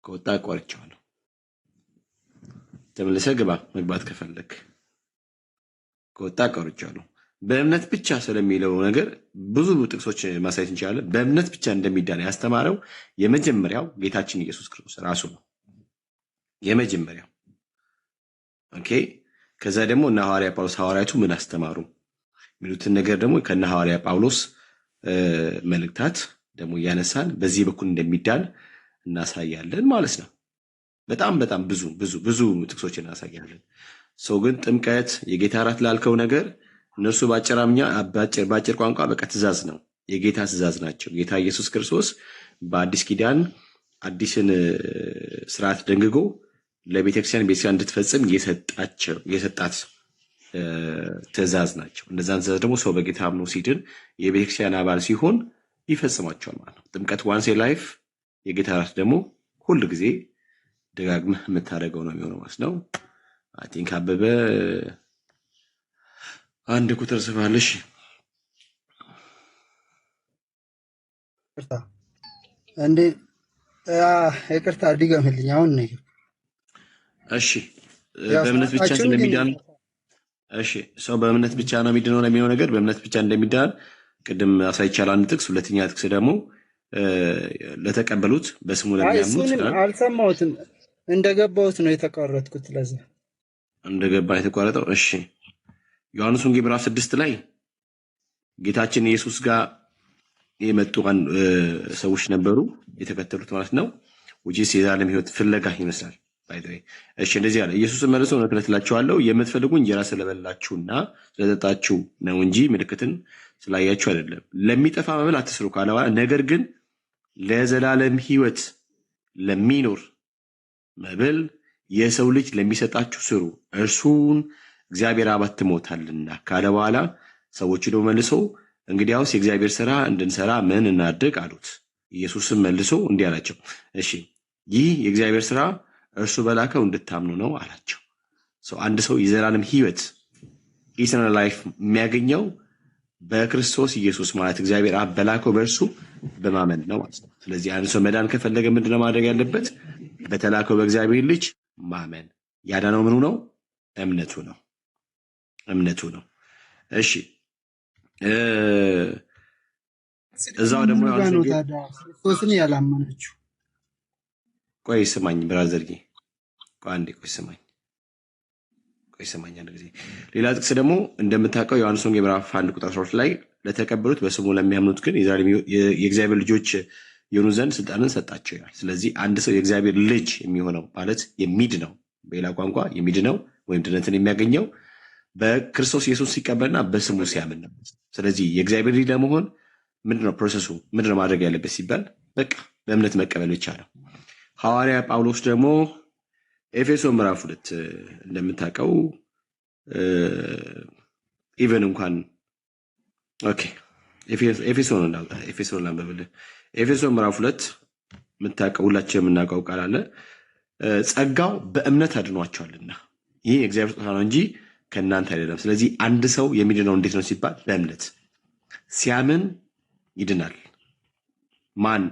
ከወጣ አቋርጬዋለሁ። ተመልሰህ ግባ መግባት ከፈለክ። ከወጣ አቋርጬዋለሁ። በእምነት ብቻ ስለሚለው ነገር ብዙ ጥቅሶች ማሳየት እንችላለን። በእምነት ብቻ እንደሚዳን ያስተማረው የመጀመሪያው ጌታችን ኢየሱስ ክርስቶስ ራሱ ነው የመጀመሪያው። ኦኬ፣ ከዛ ደግሞ እነ ሐዋርያ ጳውሎስ ሐዋርያቱ ምን አስተማሩ የሚሉትን ነገር ደግሞ ከነ ሐዋርያ ጳውሎስ መልእክታት ደግሞ እያነሳን በዚህ በኩል እንደሚዳን እናሳያለን ማለት ነው። በጣም በጣም ብዙ ብዙ ብዙ ጥቅሶች እናሳያለን። ሰው ግን ጥምቀት፣ የጌታ እራት ላልከው ነገር እነርሱ በአጭር ቋንቋ በቃ ትእዛዝ ነው፣ የጌታ ትእዛዝ ናቸው። ጌታ ኢየሱስ ክርስቶስ በአዲስ ኪዳን አዲስን ስርዓት ደንግጎ ለቤተክርስቲያን እንድትፈጽም የሰጣት ትእዛዝ ናቸው። እነዛን ትእዛዝ ደግሞ ሰው በጌታ አምኖ ሲድን የቤተክርስቲያን አባል ሲሆን ይፈጽማቸዋል ማለት ነው። ጥምቀት ዋንስ ላይፍ፣ የጌታ እራት ደግሞ ሁል ጊዜ ደጋግመህ የምታደርገው ነው የሚሆነው ማለት ነው። አይ ቲንክ አበበ አንድ ቁጥር ጽፋለሽ። እንዴ ይቅርታ ድገምልኝ አሁን ነው። እሺ በእምነት ብቻ ስለሚዳን እሺ ሰው በእምነት ብቻ ነው የሚድነው ነው የሚለው ነገር በእምነት ብቻ እንደሚዳን ቅድም አሳይቻለሁ። አንድ ጥቅስ፣ ሁለተኛ ጥቅስ ደግሞ ለተቀበሉት በስሙ ለሚያምኑት አልሰማሁትም፣ እንደገባሁት ነው የተቋረጥኩት። ለዛ እንደገባ የተቋረጠው። እሺ ዮሐንስ ወንጌል ምዕራፍ 6 ላይ ጌታችን ኢየሱስ ጋር የመጡ ሰዎች ነበሩ የተከተሉት ማለት ነው። ወጂስ የዘላለም ሕይወት ፍለጋ ይመስላል ባይዘይ። እሺ እንደዚህ አለ። ኢየሱስ መልሶ እውነት እላችኋለሁ የምትፈልጉ እንጀራ ስለበላችሁና ስለጠጣችሁ ነው እንጂ ምልክትን ስላያችሁ አይደለም። ለሚጠፋ መብል አትስሩ ካለ በኋላ ነገር ግን ለዘላለም ሕይወት ለሚኖር መብል የሰው ልጅ ለሚሰጣችሁ ስሩ፣ እርሱን እግዚአብሔር አብ አትሞታልና ካለ በኋላ ሰዎቹ ደግሞ መልሶ እንግዲያውስ የእግዚአብሔር ስራ እንድንሰራ ምን እናድርግ አሉት። ኢየሱስም መልሶ እንዲህ አላቸው፣ እሺ ይህ የእግዚአብሔር ስራ እርሱ በላከው እንድታምኑ ነው አላቸው። አንድ ሰው የዘላለም ሕይወት ኢተርናል ላይፍ የሚያገኘው በክርስቶስ ኢየሱስ ማለት እግዚአብሔር አብ በላከው በእርሱ በማመን ነው ማለት ነው። ስለዚህ አንድ ሰው መዳን ከፈለገ ምንድነው ማድረግ ያለበት? በተላከው በእግዚአብሔር ልጅ ማመን። ያዳነው ምኑ ነው? እምነቱ ነው። እምነቱ ነው። እሺ እዛው ደግሞ ዮሐንስ ነው ታዲያ ክርስቶስን ያላመናችሁ? ቆይ ስማኝ ብራዘርዬ፣ ቆይ አንዴ ቆይ ስማኝ አንድ ጊዜ። ሌላ ጥቅስ ደግሞ እንደምታውቀው ዮሐንስ ወንጌል ምዕራፍ 1 ቁጥር 12 ላይ ለተቀበሉት በስሙ ለሚያምኑት ግን የእግዚአብሔር ልጆች የሆኑ ዘንድ ስልጣንን ሰጣቸው ይላል። ስለዚህ አንድ ሰው የእግዚአብሔር ልጅ የሚሆነው ማለት የሚድነው፣ በሌላ ቋንቋ የሚድነው ወይም ድነትን የሚያገኘው በክርስቶስ ኢየሱስ ሲቀበልና በስሙ ሲያምን ነው። ስለዚህ የእግዚአብሔር ልጅ ለመሆን ምንድነው ፕሮሰሱ? ምንድነው ማድረግ ያለበት ሲባል በቃ በእምነት መቀበል ብቻ ነው። ሐዋርያ ጳውሎስ ደግሞ ኤፌሶን ምዕራፍ 2 እንደምታውቀው ኢቨን እንኳን ኦኬ ኤፌሶን ላንብብልህ። ኤፌሶን ምዕራፍ 2 የምታውቀው ሁላችን የምናውቀው ቃል አለ። ጸጋው በእምነት አድኗቸዋልና ይህ የእግዚአብሔር ስጦታ ነው እንጂ ከእናንተ አይደለም። ስለዚህ አንድ ሰው የሚድነው እንዴት ነው ሲባል በእምነት ሲያምን ይድናል። ማን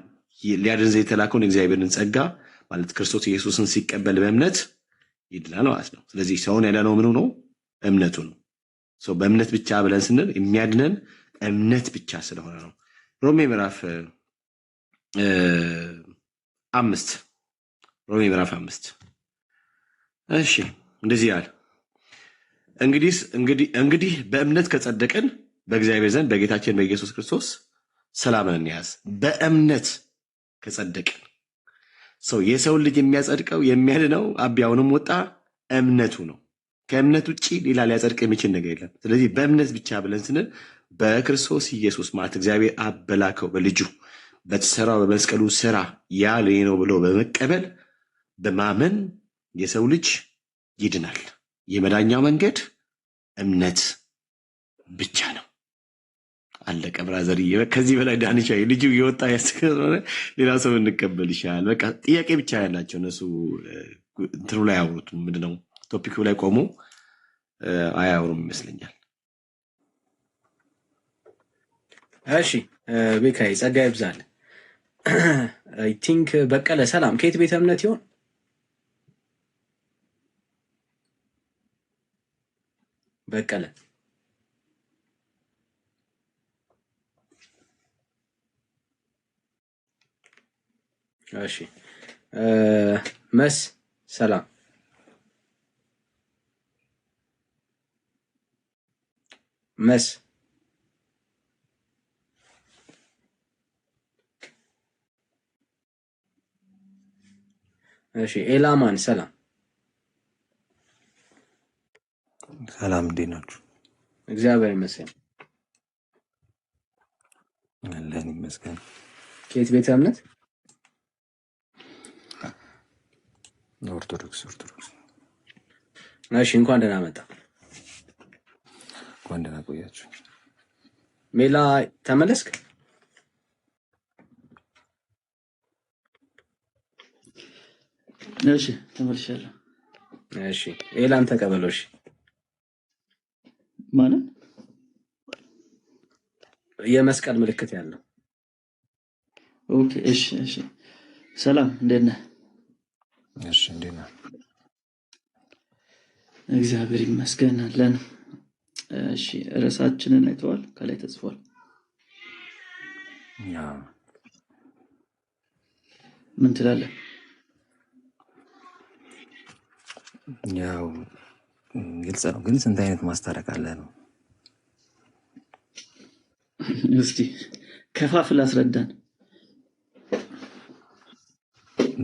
ሊያድን ዘንድ የተላከውን የእግዚአብሔርን ጸጋ ማለት ክርስቶስ ኢየሱስን ሲቀበል በእምነት ይድናል ማለት ነው። ስለዚህ ሰውን ያዳነው ምኑ ነው? እምነቱ ነው። ሰው በእምነት ብቻ ብለን ስንል የሚያድነን እምነት ብቻ ስለሆነ ነው። ሮሜ ምዕራፍ 5 እሺ እንደዚህ ያለ እንግዲህ በእምነት ከጸደቅን በእግዚአብሔር ዘንድ በጌታችን በኢየሱስ ክርስቶስ ሰላምን እንያዝ። በእምነት ከጸደቅን ሰው የሰውን ልጅ የሚያጸድቀው የሚያድነው አብያውንም ወጣ እምነቱ ነው። ከእምነት ውጭ ሌላ ሊያጸድቅ የሚችል ነገር የለም። ስለዚህ በእምነት ብቻ ብለን ስንል በክርስቶስ ኢየሱስ ማለት እግዚአብሔር አብ በላከው በልጁ በተሰራው በመስቀሉ ስራ ያ ለኔ ነው ብሎ በመቀበል በማመን የሰው ልጅ ይድናል። የመዳኛው መንገድ እምነት ብቻ ነው። አለቀ ብራዘርዬ። ከዚህ በላይ ዳንሻ ልጁ የወጣ ያስከረረ ሌላ ሰው እንቀበል ይሻላል። በቃ ጥያቄ ብቻ ያላቸው እነሱ እንትኑ ላይ አውሩት። ምንድነው ቶፒኩ ላይ ቆሙ አያወሩም ይመስለኛል። እሺ ቤካይ ጸጋ ይብዛል። አይ ቲንክ በቀለ ሰላም ከየት ቤተ እምነት ይሆን? በቀለ እሺ መስ ሰላም መስ እሺ ኤላማን ሰላም ሰላም እንዴት ናችሁ? እግዚአብሔር ይመስገን አለን ይመስገን። ከየት ቤተ እምነት? ኦርቶዶክስ። እሺ እንኳን ደህና መጣ። እንኳን ደህና ቆያችሁ። ሜላ ተመለስክ? እሺ ተመልሻለሁ። እሺ ኤላን ተቀበለው። እሺ ማለት የመስቀል ምልክት ያለው። ኦኬ እሺ ሰላም እንዴት ነህ? እሺ እንዴት ነህ? እግዚአብሔር ይመስገን አለን። እሺ ርዕሳችንን አይተዋል? ከላይ ተጽፏል። ምን ትላለህ? ያው ግልጽ ነው፣ ግን ስንት አይነት ማስታረቅ አለ ነው? እስቲ ከፋፍል አስረዳን።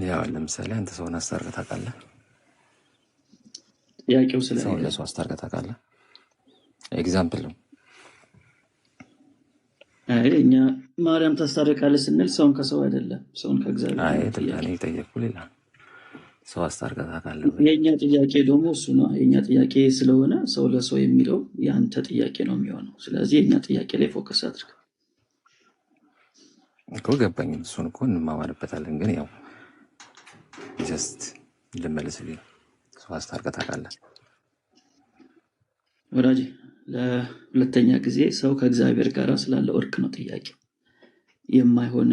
ያው ለምሳሌ አንተ ሰውን አስታርቀህ ታውቃለህ? ጥያቄው ሰውን ለሰው አስታርቀህ ታውቃለህ? ኤግዛምፕል ነው። አይ እኛ ማርያም ታስታርቃለች ስንል ሰውን ከሰው አይደለም፣ ሰውን ከእግዚአብሔር። አይ ተጣኔ ጠየቅኩ። ሌላ ሰው አስታርቀህ ታውቃለህ? የኛ ጥያቄ ደግሞ እሱ ነው። የኛ ጥያቄ ስለሆነ ሰው ለሰው የሚለው ያንተ ጥያቄ ነው የሚሆነው። ስለዚህ የኛ ጥያቄ ላይ ፎከስ አድርግ እኮ። ገባኝ። እሱን እኮ እንማማርበታለን። ግን ያው ጀስት ልመልስልኝ። ሰው አስታርቀህ ታውቃለህ? ወዳጄ ለሁለተኛ ጊዜ ሰው ከእግዚአብሔር ጋር ስላለው እርቅ ነው ጥያቄ። የማይሆን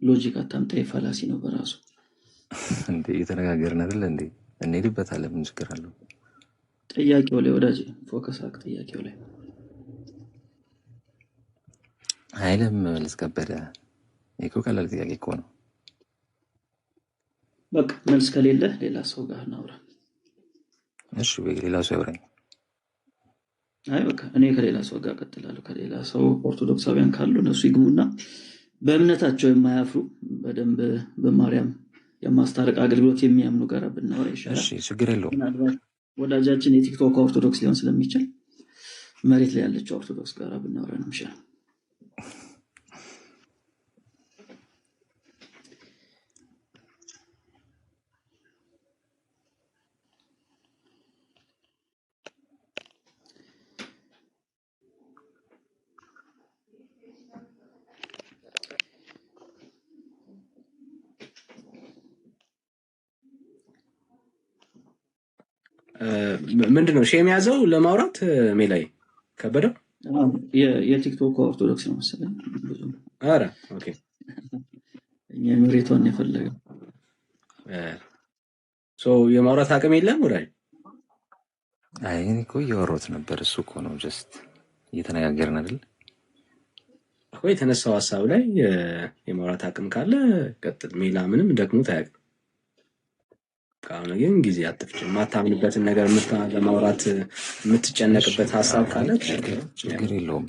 ሎጂክ አታምጣ። የፋላሲ ነው በራሱ። እንዴ እየተነጋገርን አይደል እንዴ? እንሄድበታለን። ምን ችግር አለው? ጥያቄው ላይ ወዳጄ ፎከስ አድርግ። ጥያቄው ላይ ኃይልም መልስ ከበደ እኮ ቀላል ጥያቄ እኮ ነው። በቃ መልስ ከሌለ ሌላ ሰው ጋር እናውራ። እሺ ሌላ ሰው ያውራኝ። አይ በቃ እኔ ከሌላ ሰው ጋር ቀጥላለሁ። ከሌላ ሰው ኦርቶዶክሳውያን ካሉ እነሱ ይግቡና በእምነታቸው የማያፍሩ በደንብ በማርያም የማስታረቅ አገልግሎት የሚያምኑ ጋር ብናወራ ይሻላል። እሺ ችግር የለውም። ምናልባት ወዳጃችን የቲክቶክ ኦርቶዶክስ ሊሆን ስለሚችል መሬት ላይ ያለችው ኦርቶዶክስ ጋር ብናወራ ነው የሚሻለው። ምንድነው ሼም ያዘው ለማውራት ሜላይ ከበደው የቲክቶክ ኦርቶዶክስ ነው መሰለኝ። አረ ኦኬ እኛ መሬቷን የፈለገው የማውራት አቅም የለም ወዳጅ። አይ እኔ እኮ እያወራሁት ነበር። እሱ እኮ ነው ጀስት እየተነጋገርን አይደል እኮ የተነሳው ሀሳብ ላይ የማውራት አቅም ካለ ቀጥል። ሜላ ምንም ደክሞት አያውቅም። ግን ጊዜ አጥፍጭ የማታምንበትን ነገር ለማውራት የምትጨነቅበት ሀሳብ ካለ ችግር የለውም።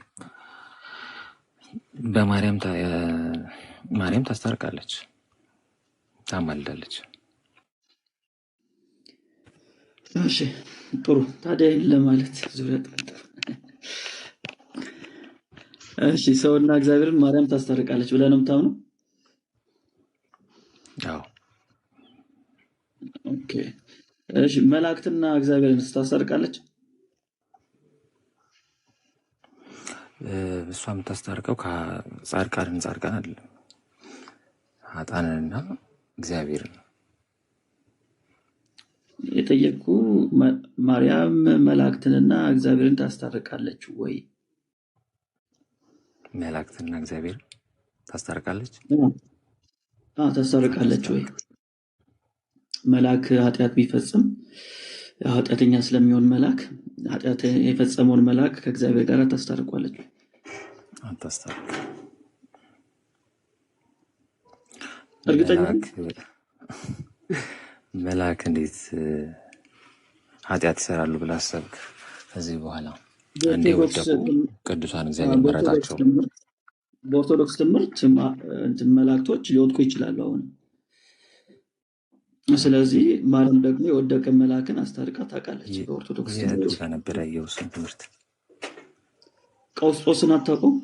ማርያም ታስታርቃለች፣ ታማልዳለች። እሺ ጥሩ። ታዲያ ለማለት ዙሪያ ጥምጥም እሺ ሰውና እግዚአብሔርን ማርያም ታስታርቃለች ብለህ ነው የምታምነው? አዎ። ኦኬ እሺ መላእክትና እግዚአብሔርን ታስታርቃለች? እሷ የምታስታርቀው ጻድቃን አይደለም፣ ኃጥአንንና እግዚአብሔርን። የጠየቁ ማርያም መላእክትንና እግዚአብሔርን ታስታርቃለች ወይ? መላእክትና እግዚአብሔርን ታስታርቃለች? ታስታርቃለች ወይ? መልአክ ኃጢአት ቢፈጽም ኃጢአተኛ ስለሚሆን ኃጢአት የፈጸመውን መልአክ ከእግዚአብሔር ጋር ታስታርቋለች? አታስታርቅ። እርግጠኛ መልአክ እንዴት ኃጢአት ይሰራሉ ብለህ አሰብክ? ከዚህ በኋላ እንዴ ወደቁ ቅዱሳን እግዚአብሔር መረጣቸው። በኦርቶዶክስ ትምህርት መላእክቶች ሊወድቁ ይችላሉ አሁን። ስለዚህ ማርያም ደግሞ የወደቀ መልአክን አስታርቃ ታውቃለች። በኦርቶዶክስ ትምህርት ነበር ያየሁትን ትምህርት። ቀውስጦስን አታውቀውም?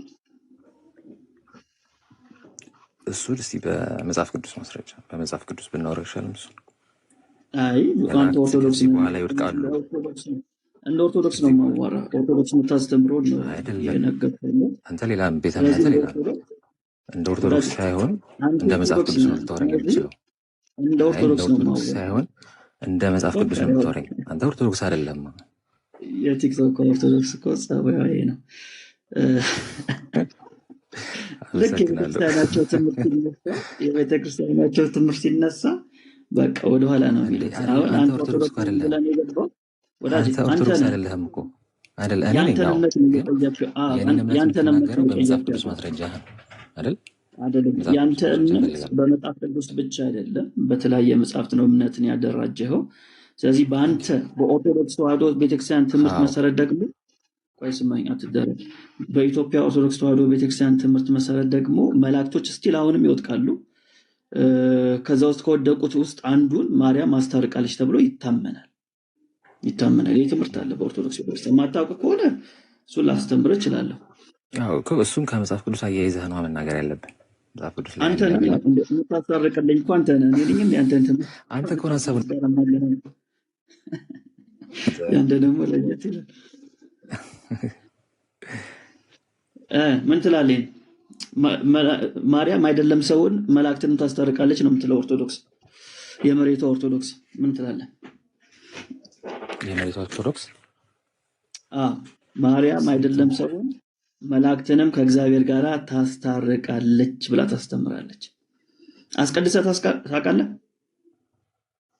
እሱ እስቲ በመጽሐፍ ቅዱስ ማስረጃ በመጽሐፍ ቅዱስ ብናወራ ይሻላል። እሱ አይ አንተ ኦርቶዶክስ በኋላ ይወድቃሉ። እንደ ኦርቶዶክስ ነው ማዋራ። ኦርቶዶክስ የምታስተምረው ነው የነገርከኝ። አንተ ሌላ ቤተ እምነት ሌላ እንደ ኦርቶዶክስ ሳይሆን እንደ መጽሐፍ ቅዱስ ነው ልታወራኝ የምትችለው። እንደ ኦርቶዶክስ ነው ሳይሆን እንደ መጽሐፍ ቅዱስ ነው የምታወራኝ። አንተ ኦርቶዶክስ አይደለም። የቲክቶክ ኦርቶዶክስ እኮ ጸባዩ ነው። ልክ የቤተክርስቲያናቸው ትምህርት ሲነሳ በቃ ወደኋላ ነው የሚሉት። አሁን አንተ ኦርቶዶክስ አይደለም፣ አንተ ኦርቶዶክስ አይደለም እኮ አይደል? እኔ ነኝ። ያንተን እምነት በመጽሐፍ ቅዱስ ማስረጃ አይደል? ያንተ እምነት በመጽሐፍ ቅዱስ ብቻ አይደለም፣ በተለያየ መጽሐፍት ነው እምነትን ያደራጀኸው። ስለዚህ በአንተ በኦርቶዶክስ ተዋሕዶ ቤተክርስቲያን ትምህርት መሰረት ደግሞ ቆይ ስማኝ አትደረግ። በኢትዮጵያ ኦርቶዶክስ ተዋሕዶ ቤተክርስቲያን ትምህርት መሰረት ደግሞ መላእክቶች ስቲል አሁንም ይወድቃሉ። ከዛ ውስጥ ከወደቁት ውስጥ አንዱን ማርያም ማስታርቃለች ተብሎ ይታመናል። ይህ ትምህርት አለ በኦርቶዶክስ ቤተክርስቲያን። የማታውቅ ከሆነ እሱን ላስተምር እችላለሁ። እሱን ከመጽሐፍ ቅዱስ አያይዘህ ነው መናገር ያለብን። መጽሐፍ ቅዱስ ላይ አንተ ነህ የምታስታርቅልኝ እኮ አንተ ነህ። እኔ ያንተን ትምህርት አንተ እኮ ነው ሀሳቡን ያንተ ደግሞ ለየት ይላል። ምን ትላለህ? ማርያም አይደለም ሰውን መላእክትን ታስታርቃለች ነው የምትለው ኦርቶዶክስ። የመሬቷ ኦርቶዶክስ ምን ትላለህ? የመሬቷ ኦርቶዶክስ ማርያም አይደለም ሰውን መላእክትንም ከእግዚአብሔር ጋር ታስታርቃለች ብላ ታስተምራለች። አስቀድሰህ ታውቃለህ?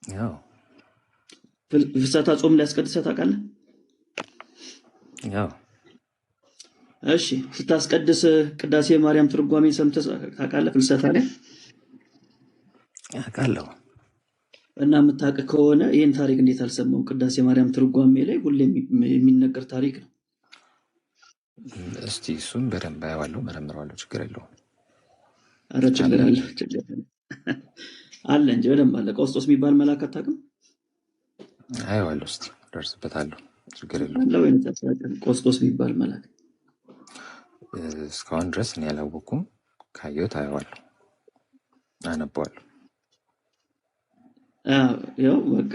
ያው ፍልሰታ ጾም ላይ አስቀድሰህ ታውቃለህ? ያው እሺ ስታስቀድስ ቅዳሴ ማርያም ትርጓሜ ሰምተህ ታውቃለህ? ፍልሰታ ላይ አውቃለሁ። እና የምታውቅ ከሆነ ይህን ታሪክ እንዴት አልሰማውም? ቅዳሴ ማርያም ትርጓሜ ላይ ሁሌ የሚነገር ታሪክ ነው። እስቲ እሱን በደንብ አየዋለሁ፣ መረምረዋለሁ። ችግር የለውም። ኧረ ችግር አለ እንጂ በደንብ አለ። ቀውስጦስ የሚባል መልአክ አታውቅም? አየዋለሁ፣ እስቲ ደርስበታለሁ። ችግር የለውም። ቀውስጦስ የሚባል መልአክ እስካሁን ድረስ እኔ ያላወኩም። ካየሁት አየዋለሁ፣ አነበዋለሁ። ያው በቃ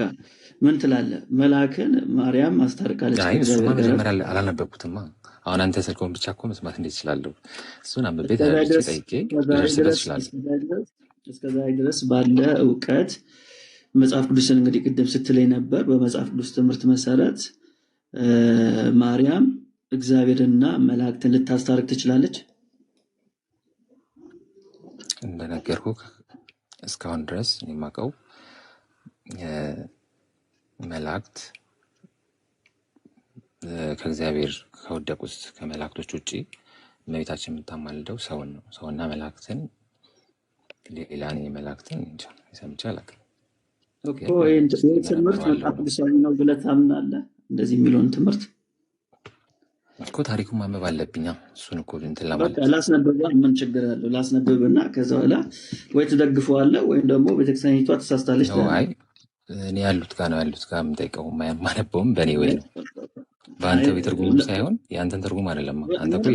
ምን ትላለህ? መልአክን ማርያም አስታርቃለች። እሱማ መጀመሪያ አላነበብኩትማ። አሁን አንተ ስልከውን ብቻ እኮ መስማት እንዴት እችላለሁ? እሱን አንብቤ ተረድቼ ጠይቄ ልደርስበት እችላለሁ። እስከዛ ድረስ ባለ እውቀት መጽሐፍ ቅዱስን እንግዲህ ቅድም ስትለኝ ነበር። በመጽሐፍ ቅዱስ ትምህርት መሰረት ማርያም እግዚአብሔርና መላእክትን ልታስታርቅ ትችላለች። እንደነገርኩህ እስካሁን ድረስ እኔ የማውቀው መላእክት ከእግዚአብሔር ከወደቁት ከመላእክቶች ውጭ እመቤታችን የምታማልደው ሰውን ነው። ሰውና መላእክትን ሌላ መላእክትን እንጃ ሰምቼ አላውቅም። ይህን ትምህርት መጽሐፍ ቅዱሳዊ ነው ብለህ ታምናለህ? እንደዚህ የሚለውን ትምህርት እኮ ታሪኩን ማንበብ አለብኝ። እሱን እኮ እንትን ለማለት ላስነብብ፣ ምን ችግር አለው? ላስነብብና ከዛ በኋላ ወይ ትደግፈዋለህ ወይም ደግሞ ቤተክርስቲያኒቷ ተሳስታለች። አይ እኔ ያሉት ጋር ነው ያሉት ጋር የምጠይቀው ማነበውም በእኔ ወይ ነው በአንተ ቤትርጉም ሳይሆን የአንተን ትርጉም አይደለም። አንተ እኮ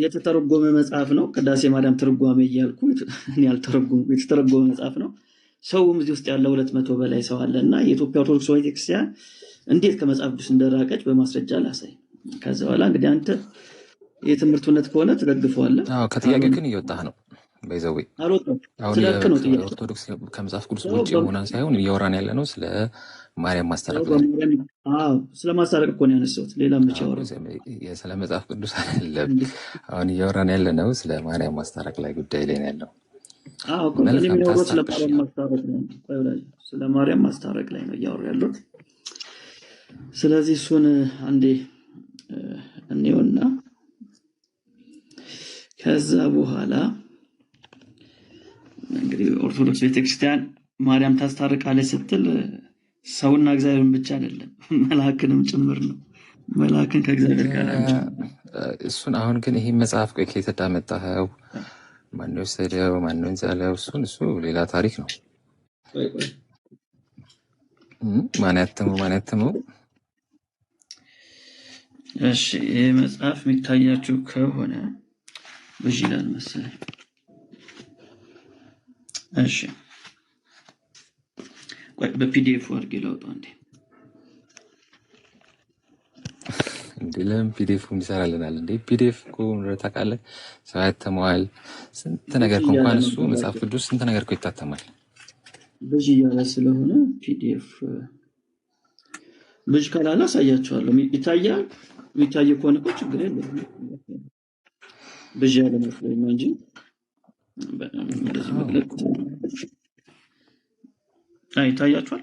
የተተረጎመ መጽሐፍ ነው። ቅዳሴ ማርያም ትርጓሜ እያልኩ ያልተረጎመ የተተረጎመ መጽሐፍ ነው። ሰውም እዚህ ውስጥ ያለ 200 በላይ ሰው አለ እና የኢትዮጵያ ኦርቶዶክስ ቤተክርስቲያን እንዴት ከመጽሐፍ ቅዱስ እንደራቀች በማስረጃ ላሳይ። ከዛ በኋላ እንግዲህ አንተ የትምህርት እውነት ከሆነ ትደግፈዋለህ። ከጥያቄ ግን እየወጣህ ነው። በይዘዌ አሁን ኦርቶዶክስ ከመጽሐፍ ቅዱስ ውጭ የሆነን ሳይሆን እያወራን ያለ ነው ስለ ማርያም ማስታረቅ ነው። ስለ ማስታረቅ እኮ ነው ያነሳሁት። ሌላ መቼ አወራ? ስለ መጽሐፍ ቅዱስ አይደለም አሁን እያወራን ያለ ነው፣ ስለ ማርያም ማስታረቅ ላይ ጉዳይ ላይ ነው ያለው። ስለ ማርያም ማስታረቅ ላይ ነው እያወሩ ያሉት። ስለዚህ እሱን አንዴ እንየውና ከዛ በኋላ እንግዲህ ኦርቶዶክስ ቤተክርስቲያን ማርያም ታስታርቃለች ስትል ሰውና እግዚአብሔርን ብቻ አይደለም መልአክንም ጭምር ነው። መልአክን ከእግዚአብሔር ጋር እሱን አሁን ግን ይሄ መጽሐፍ ቆይ ከየት እንዳመጣኸው ማነው የወሰደው ማነው እንዛለው? እሱ ሌላ ታሪክ ነው። ማን ያተመው? እሺ ይሄ መጽሐፍ የሚታያችሁ ከሆነ ብዙ ይላል መሰለኝ። እሺ ቆይ በፒዲኤፍ አድርጌ ላውጣው እንዴ? ለምን ፒዲኤፍ እንሰራልናል እንዴ? ፒዲኤፍ እኮ ታውቃለህ ሰው ያተመዋል። ስንት ነገር እንኳን እሱ መጽሐፍ ቅዱስ ስንት ነገር እኮ ይታተማል። ብዙ እያለ ስለሆነ ፒዲኤፍ ብዙ ካላላ አሳያችኋለሁ። ይታያል። የሚታይ ከሆነ እኮ ችግር የለም። ብዙ ያለ መስሎኝ ነው እንጂ እንደዚህ መግለጥ ይታያችኋል።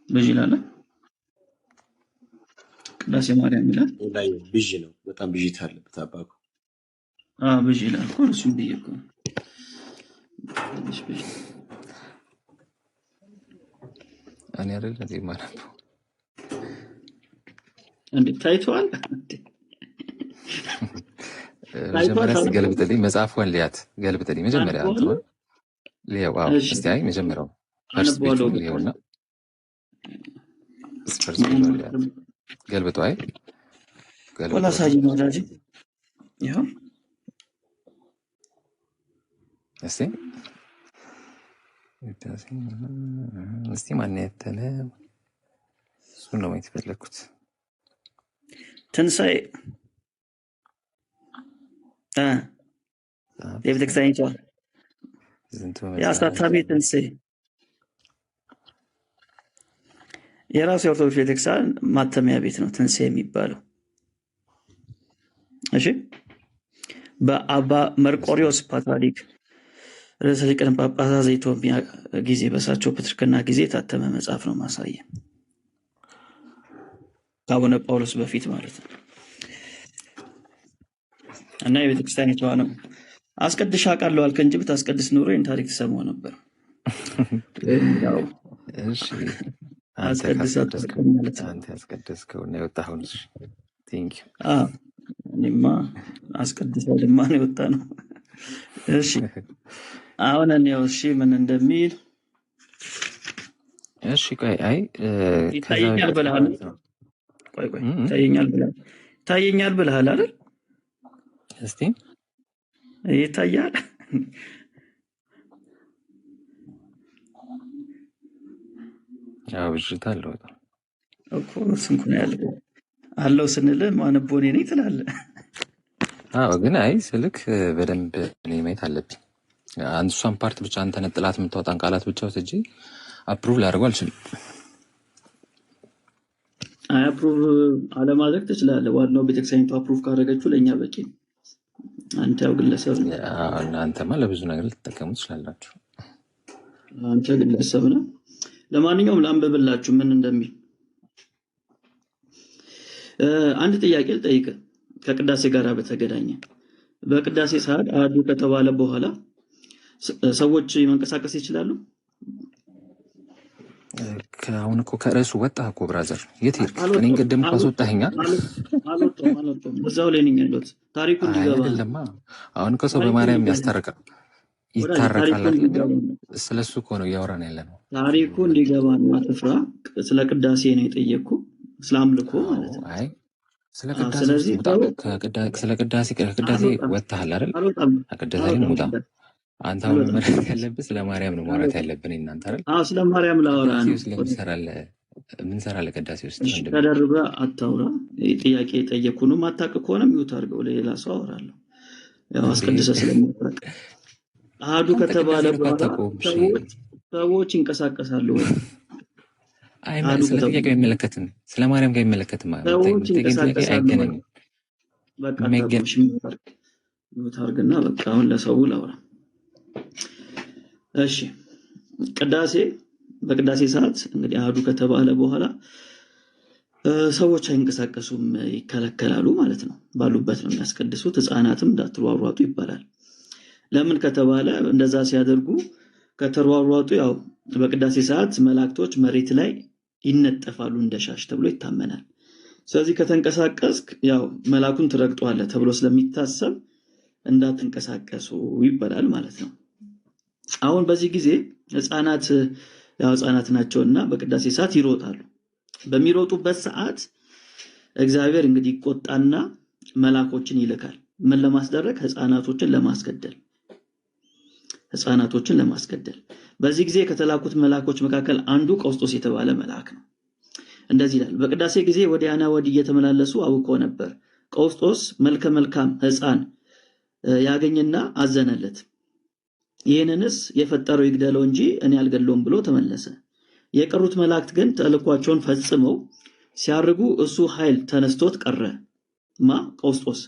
ብዙ ይላል። ቅዳሴ ማርያም ይላል። ብዙ ነው። በጣም ብዥታ አለበት አባኩ። ብዙ ይላል እኮ እሱም ብዬ እኮ እኔ አይደል እንዴ ማለት ነው እንዴ? ታይቷል። መጀመሪያ ገልብጥልኝ መጽሐፉን ሊያት ገልብጥልኝ መጀመሪያ አንተው ሊያው እስቲ አይ መጀመሪያው ፈርስት ፔጅ ሊያውና ፈርስት ፔጅ ሊያት ገልብጡ። አይ ገልብጡ ወላ ሳይ ነው ዳጂ ይሄው እስቲ ማን ያተለ እሱን ነው ማየት ፈለኩት። ትንሣኤ የቤተክርስቲያን ይጫዋል የአሳታሚ ትንሣኤ የራሱ የኦርቶዶክስ ቤተክርስቲያን ማተሚያ ቤት ነው ትንሣኤ የሚባለው። እሺ በአባ መርቆሪዎስ ፓትርያርክ ርዕሰ ሊቃነ ጳጳሳት ዘኢትዮጵያ ጊዜ በሳቸው ፕትርክና ጊዜ የታተመ መጽሐፍ ነው። ማሳየ ከአቡነ ጳውሎስ በፊት ማለት ነው። እና የቤተክርስቲያኒቷ ነው አስቀድሻ አውቃለሁ አልክ እንጂ ብታስቀድስ ኖሮ ይህን ታሪክ ትሰማው ነበር። ያው እሺ አንተ አስቀድሳ ካስቀደስከው ማለት ነው። አንተ ያስቀደስከው እና የወጣኸውን ቴንክ ዩ። እኔማ አስቀድሰው ልማ ነው የወጣ ነው። እሺ አሁን እኔው እሺ ምን እንደሚል እሺ ቆይ አይ ከዛ ይታየኛል ብለሃል። ቆይ ይታየኛል ብለሃል አይደል? እስቲ ይታያል ያው ብዥታ አለው በጣም እኮ ስንኩን ያለው አለው ስንል ማንቦኔ ነኝ ትላለህ። አዎ ግን አይ ስልክ በደንብ እኔ ማየት አለብኝ። እሷን ፓርት ብቻ አንተ ነጥላት የምታወጣን ቃላት ብቻ ወስጄ አፕሩቭ ላደርገው አልችልም። አይ አፕሩቭ አለማድረግ ትችላለህ። ዋናው ቤተክርስቲያኒቱ አፕሩቭ ካደረገችው ለእኛ በቂ ነው። አንተ ያው ግለሰብ ነህ። እናንተማ ለብዙ ነገር ልትጠቀሙ ትችላላችሁ። አንተ ግለሰብ ነህ። ለማንኛውም ላንብብላችሁ ምን እንደሚል። አንድ ጥያቄ ልጠይቅህ ከቅዳሴ ጋር በተገናኘ። በቅዳሴ ሰዓት አሐዱ ከተባለ በኋላ ሰዎች መንቀሳቀስ ይችላሉ? አሁን እኮ ከርዕሱ ወጣህ እኮ ብራዘር፣ የት ሄድክ? እኔን ቅድም እኮ አስወጣኸኝ። አልወጣሁም። እዛው ላይ ነኝ ያለሁት። ታሪኩ እንዲገባ አይደለማ። አሁን እኮ ሰው በማርያም ይታረቃል። ስለሱ እኮ ነው እያወራን ያለ ነው። ታሪኩ እንዲገባ ነው። አትፍራ። ስለ ቅዳሴ ነው የጠየቅኩ፣ ስለ አምልኮ ማለት ነው። አይ ስለ ቅዳሴ ከቅዳሴ ወጥተሃል አይደል? ከቅዳሴ ላይ ውጣ። አንተ አሁን መረዳት ያለብህ ስለ ማርያም ነው ማውራት ያለብን እናንተ አይደል? አዎ ስለ ማርያም ላወራ ነው። ምን ሰራለህ ቅዳሴ ውስጥ? ተደርበህ አታውራ። ጥያቄ የጠየቅኩ ነው። ማታውቅ ከሆነ ሚውት አድርገው፣ ለሌላ ሰው አወራለሁ። ያው አስቀድሰህ ስለማታውቅ አሐዱ ከተባለ በኋላ ሰዎች ይንቀሳቀሳሉ ወይ? አይ ስለ ጥያቄው አይመለከትም። ስለ ማርያም ጋር አይመለከትም ማለት ነው። አይገናኝም። በቃ ታርግና በቃ አሁን ለሰው ላውራ። እሺ በቅዳሴ ሰዓት እንግዲህ አሐዱ ከተባለ በኋላ ሰዎች አይንቀሳቀሱም፣ ይከለከላሉ ማለት ነው። ባሉበት ነው የሚያስቀድሱት። ሕፃናትም እንዳትሯሯጡ ይባላል። ለምን ከተባለ እንደዛ ሲያደርጉ ከተሯሯጡ ያው በቅዳሴ ሰዓት መላእክቶች መሬት ላይ ይነጠፋሉ እንደሻሽ ተብሎ ይታመናል። ስለዚህ ከተንቀሳቀስክ ያው መላኩን ትረግጠዋለህ ተብሎ ስለሚታሰብ እንዳትንቀሳቀሱ ይባላል ማለት ነው። አሁን በዚህ ጊዜ ህፃናት ናቸውና በቅዳሴ ሰዓት ይሮጣሉ። በሚሮጡበት ሰዓት እግዚአብሔር እንግዲህ ይቆጣና መላኮችን ይልካል። ምን ለማስደረግ? ህፃናቶችን ለማስገደል። በዚህ ጊዜ ከተላኩት መላኮች መካከል አንዱ ቀውስጦስ የተባለ መልአክ ነው። እንደዚህ ይላል። በቅዳሴ ጊዜ ወዲያና ወዲህ እየተመላለሱ አውቆ ነበር። ቀውስጦስ መልከ መልካም ህፃን ያገኝና አዘነለት። ይህንንስ የፈጠረው ይግደለው እንጂ እኔ አልገለውም ብሎ ተመለሰ። የቀሩት መላእክት ግን ተልኳቸውን ፈጽመው ሲያርጉ እሱ ኃይል ተነስቶት ቀረ። ቀውስጦስ።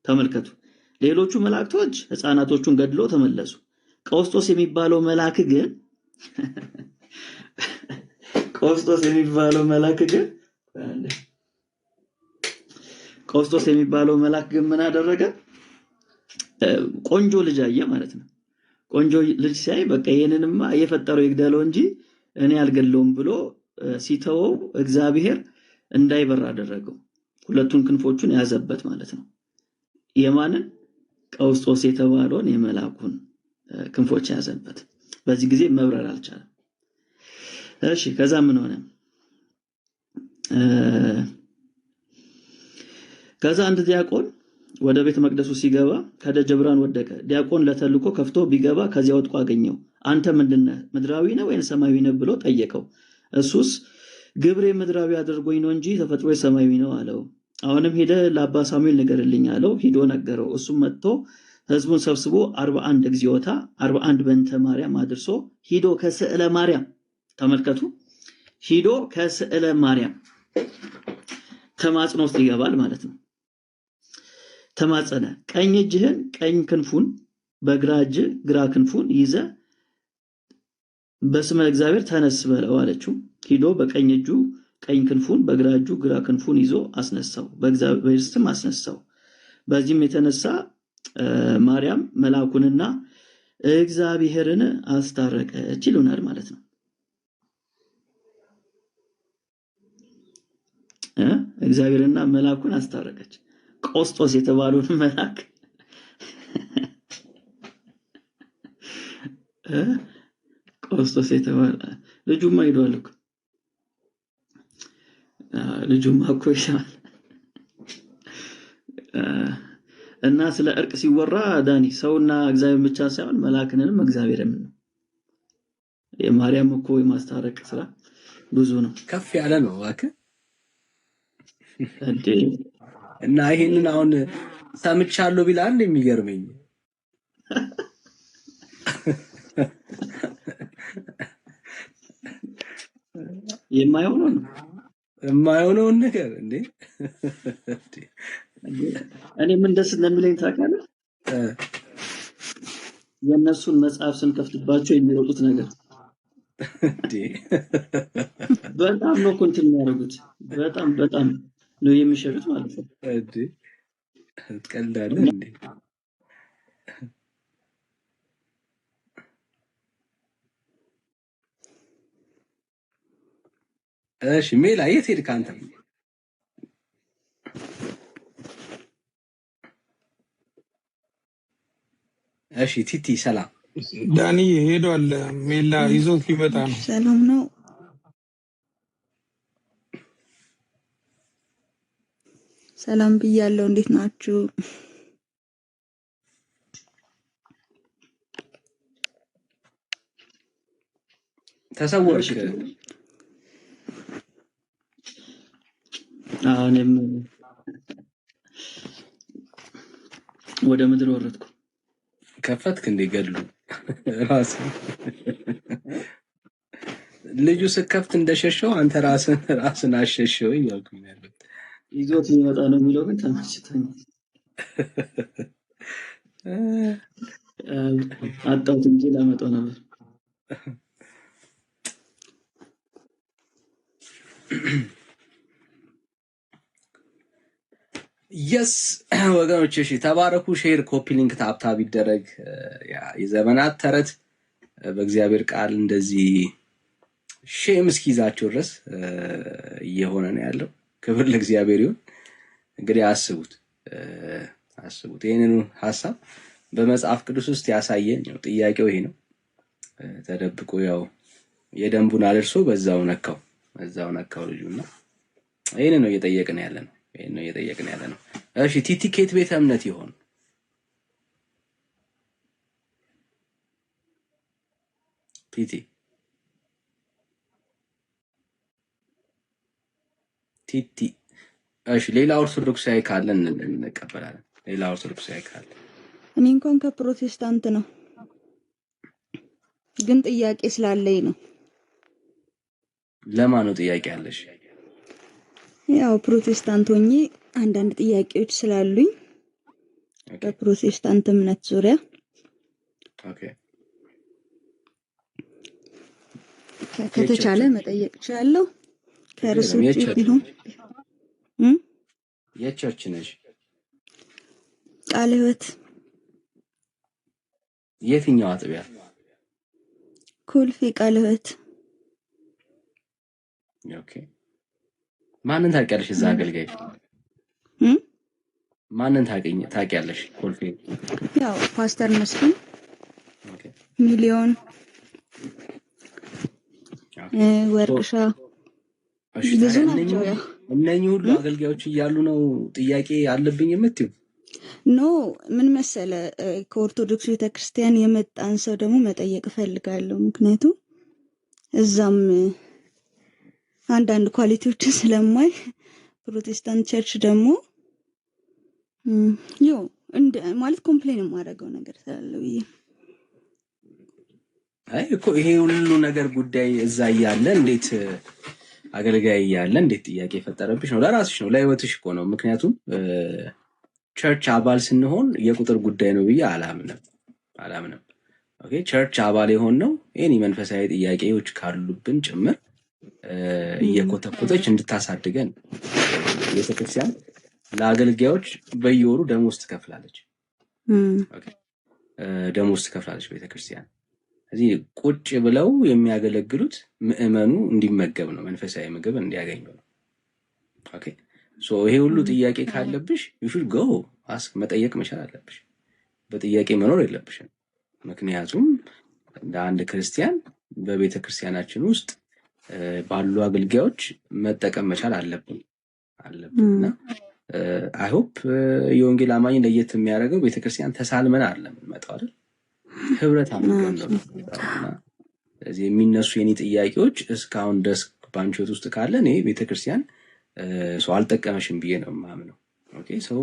ተመልከቱ። ሌሎቹ መላእክቶች ህፃናቶቹን ገድሎ ተመለሱ። ቀውስጦስ የሚባለው መልአክ ግን ምን አደረገ? ቆንጆ ልጅ አየ ማለት ነው። ቆንጆ ልጅ ሲያይ በቃ ይሄንንማ የፈጠረው ይግደለው እንጂ እኔ አልገለውም ብሎ ሲተወው እግዚአብሔር እንዳይበር አደረገው። ሁለቱን ክንፎቹን ያዘበት ማለት ነው። የማንን? ቀውስጦስ የተባለውን የመላኩን ክንፎች ያዘበት። በዚህ ጊዜ መብረር አልቻለም። እሺ ከዛ ምን ሆነ? ከዛ አንድ ዲያቆን ወደ ቤተ መቅደሱ ሲገባ ከደጀ ብርሃን ወደቀ። ዲያቆን ለተልኮ ከፍቶ ቢገባ ከዚያ ወጥቆ አገኘው። አንተ ምንድነህ? ምድራዊ ነህ ወይስ ሰማያዊ ነህ ብሎ ጠየቀው። እሱስ ግብሬ ምድራዊ አድርጎኝ ነው እንጂ ተፈጥሮ ሰማያዊ ነው አለው። አሁንም ሄደ ለአባ ሳሙኤል ንገርልኝ አለው። ሂዶ ነገረው። እሱም መጥቶ ህዝቡን ሰብስቦ 41 እግዚኦታ 41 በእንተ ማርያም አድርሶ ሂዶ ከስዕለ ማርያም፣ ተመልከቱ፣ ሂዶ ከስዕለ ማርያም ተማጽኖ ውስጥ ይገባል ማለት ነው። ተማጸነ። ቀኝ እጅህን ቀኝ ክንፉን በግራ እጅ ግራ ክንፉን ይዘ በስመ እግዚአብሔር ተነስ በለው አለችው። ሂዶ በቀኝ እጁ ቀኝ ክንፉን በግራ እጁ ግራ ክንፉን ይዞ አስነሳው። በእግዚአብሔር ስም አስነሳው። በዚህም የተነሳ ማርያም መልአኩንና እግዚአብሔርን አስታረቀች ይሉናል ማለት ነው። እግዚአብሔርና መልአኩን አስታረቀች። ቆስጦስ የተባለውን መልአክ ቆስጦስ የተባለ ልጁማ ሄዷል እኮ ልጁማ እኮ ይሻል እና ስለ እርቅ ሲወራ ዳኒ ሰውና እግዚአብሔር ብቻ ሳይሆን መልአክንንም እግዚአብሔርም ነው። የማርያም እኮ የማስታረቅ ስራ ብዙ ነው፣ ከፍ ያለ ነው እባክህ። እንዴ እና ይሄንን አሁን ሰምቻለሁ ቢል አንድ የሚገርመኝ የማይሆነውን ነገር እንዴ እኔ ምን ደስ እንደሚለኝ ታውቃለህ? የእነሱን መጽሐፍ ስንከፍትባቸው የሚሮጡት ነገር እንዴ በጣም ነው ኮንቲኒ የሚያደርጉት። በጣም ነው የሚሸጡት ማለት ነው። እንዴ ትቀልዳለህ እንዴ? እሺ ሜላ የት ሄድክ አንተ? እሺ ቲቲ ሰላም። ዳኒ ሄዷል። ሜላ ይዞት ሊመጣ ነው። ሰላም ነው። ሰላም ብያለሁ። እንዴት ናችሁ? ተሰወርክ? እኔም ወደ ምድር ወረድኩ። ከፈትክ እንደ ገድሉ ራስ ልጁ ስከፍት እንደሸሸው አንተ ራስን አሸሸው እያልኩኝ ያለው ይዞት ሊመጣ ነው የሚለው ግን ተመችቶኝ አጣሁት እንጂ ላመጣው ነበር። የስ ወገኖች እሺ ተባረኩ። ሼር ኮፒ ሊንክ ታፕታብ ይደረግ። የዘመናት ተረት በእግዚአብሔር ቃል እንደዚህ ሼም እስኪይዛቸው ድረስ እየሆነ ነው ያለው። ክብር ለእግዚአብሔር ይሁን። እንግዲህ አስቡት ይህንን ሀሳብ በመጽሐፍ ቅዱስ ውስጥ ያሳየን ነው። ጥያቄው ይሄ ነው። ተደብቆ ያው የደንቡን አድርሶ በዛው ነካው ልጁና ይሄን ነው እየጠየቅን ያለ ነው። እሺ ቲቲ ኬት ቤተ እምነት ይሆን? ቲቲ እሺ ሌላ ኦርቶዶክሳዊ ካለ እንቀበላለን። ሌላ ኦርቶዶክሳዊ ካለ እኔ እንኳን ከፕሮቴስታንት ነው፣ ግን ጥያቄ ስላለኝ ነው። ለማን ነው ጥያቄ ያለሽ? ያው ፕሮቴስታንት ሆኜ አንዳንድ ጥያቄዎች ስላሉኝ በፕሮቴስታንት እምነት ዙሪያ ከተቻለ መጠየቅ እችላለሁ። ከርሱ ቢሆን የቸርች ነሽ? ቃለ ሕይወት። የትኛው አጥቢያ? ኮልፌ ቃለ ሕይወት። ኦኬ ማንን ታውቂያለሽ? እዛ አገልጋይ ማንን ታውቂያለሽ? ኮልፌ ያው ፓስተር መስፍን፣ ሚሊዮን፣ ወርቅሻ ብዙ ናቸው። ያው እነኚህ ሁሉ አገልጋዮች እያሉ ነው ጥያቄ አለብኝ የምትይው? ኖ ምን መሰለ፣ ከኦርቶዶክስ ቤተክርስቲያን የመጣን ሰው ደግሞ መጠየቅ እፈልጋለሁ። ምክንያቱም እዛም አንዳንድ ኳሊቲዎችን ስለማይ ፕሮቴስታንት ቸርች ደግሞ ያው እንደ ማለት ኮምፕሌን የማደርገው ነገር ስላለ ብዬ አይ እኮ ይሄ ሁሉ ነገር ጉዳይ እዛ እያለ እንዴት አገልጋይ እያለ እንዴት ጥያቄ የፈጠረብሽ ነው? ለራስሽ ነው፣ ለህይወትሽ እኮ ነው። ምክንያቱም ቸርች አባል ስንሆን የቁጥር ጉዳይ ነው ብዬ አላምንም። ኦኬ ቸርች አባል የሆን ነው ይሄን መንፈሳዊ ጥያቄዎች ካሉብን ጭምር እየኮተኮተች እንድታሳድገን ቤተክርስቲያን ለአገልጋዮች በየወሩ ደሞዝ ትከፍላለች። ኦኬ ደሞዝ ትከፍላለች ቤተክርስቲያን። ስለዚህ ቁጭ ብለው የሚያገለግሉት ምዕመኑ እንዲመገብ ነው፣ መንፈሳዊ ምግብ እንዲያገኙ ነው። ኦኬ ሶ ይሄ ሁሉ ጥያቄ ካለብሽ you should go ask መጠየቅ መቻል አለብሽ። በጥያቄ መኖር የለብሽም። ምክንያቱም እንደ አንድ ክርስቲያን በቤተ ክርስቲያናችን ውስጥ ባሉ አገልጋዮች መጠቀም መቻል አለብንና አይ ሆፕ የወንጌል አማኝ ለየት የሚያደርገው ቤተክርስቲያን ተሳልመን አይደለም የምንመጣው አይደል? ህብረት አድርገን ነው የምንመጣውና ስለዚህ የሚነሱ የኔ ጥያቄዎች እስካሁን ድረስ ባንቺ ህይወት ውስጥ ካለ እኔ ቤተክርስቲያን ሰው አልጠቀመሽም ብዬ ነው የማምነው። ኦኬ ሰው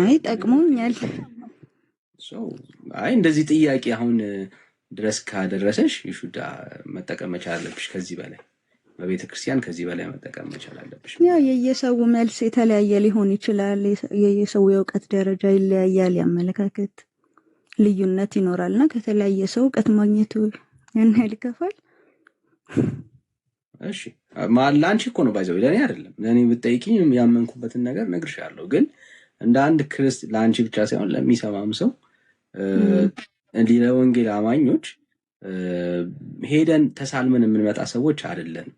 አይ ጠቅሞኛል። ሰው አይ እንደዚህ ጥያቄ አሁን ድረስ ካደረሰሽ ይሹዳ መጠቀም መቻል አለብሽ። ከዚህ በላይ በቤተ ክርስቲያን ከዚህ በላይ መጠቀም መቻል አለብሽ። ያው የየሰው መልስ የተለያየ ሊሆን ይችላል። የየሰው የእውቀት ደረጃ ይለያያል፣ ያመለካከት ልዩነት ይኖራልና ከተለያየ ሰው እውቀት ማግኘቱ ያን ያህል ይከፋል። እሺ ማላንቺ እኮ ነው ባይዘው ለኔ አይደለም። ለኔ ብትጠይቂኝ ያመንኩበትን ነገር ነግርሻለሁ። ግን እንደ አንድ ክርስቲያን ላንቺ ብቻ ሳይሆን ለሚሰማም ሰው ለወንጌል አማኞች ሄደን ተሳልመን የምንመጣ ሰዎች አይደለን።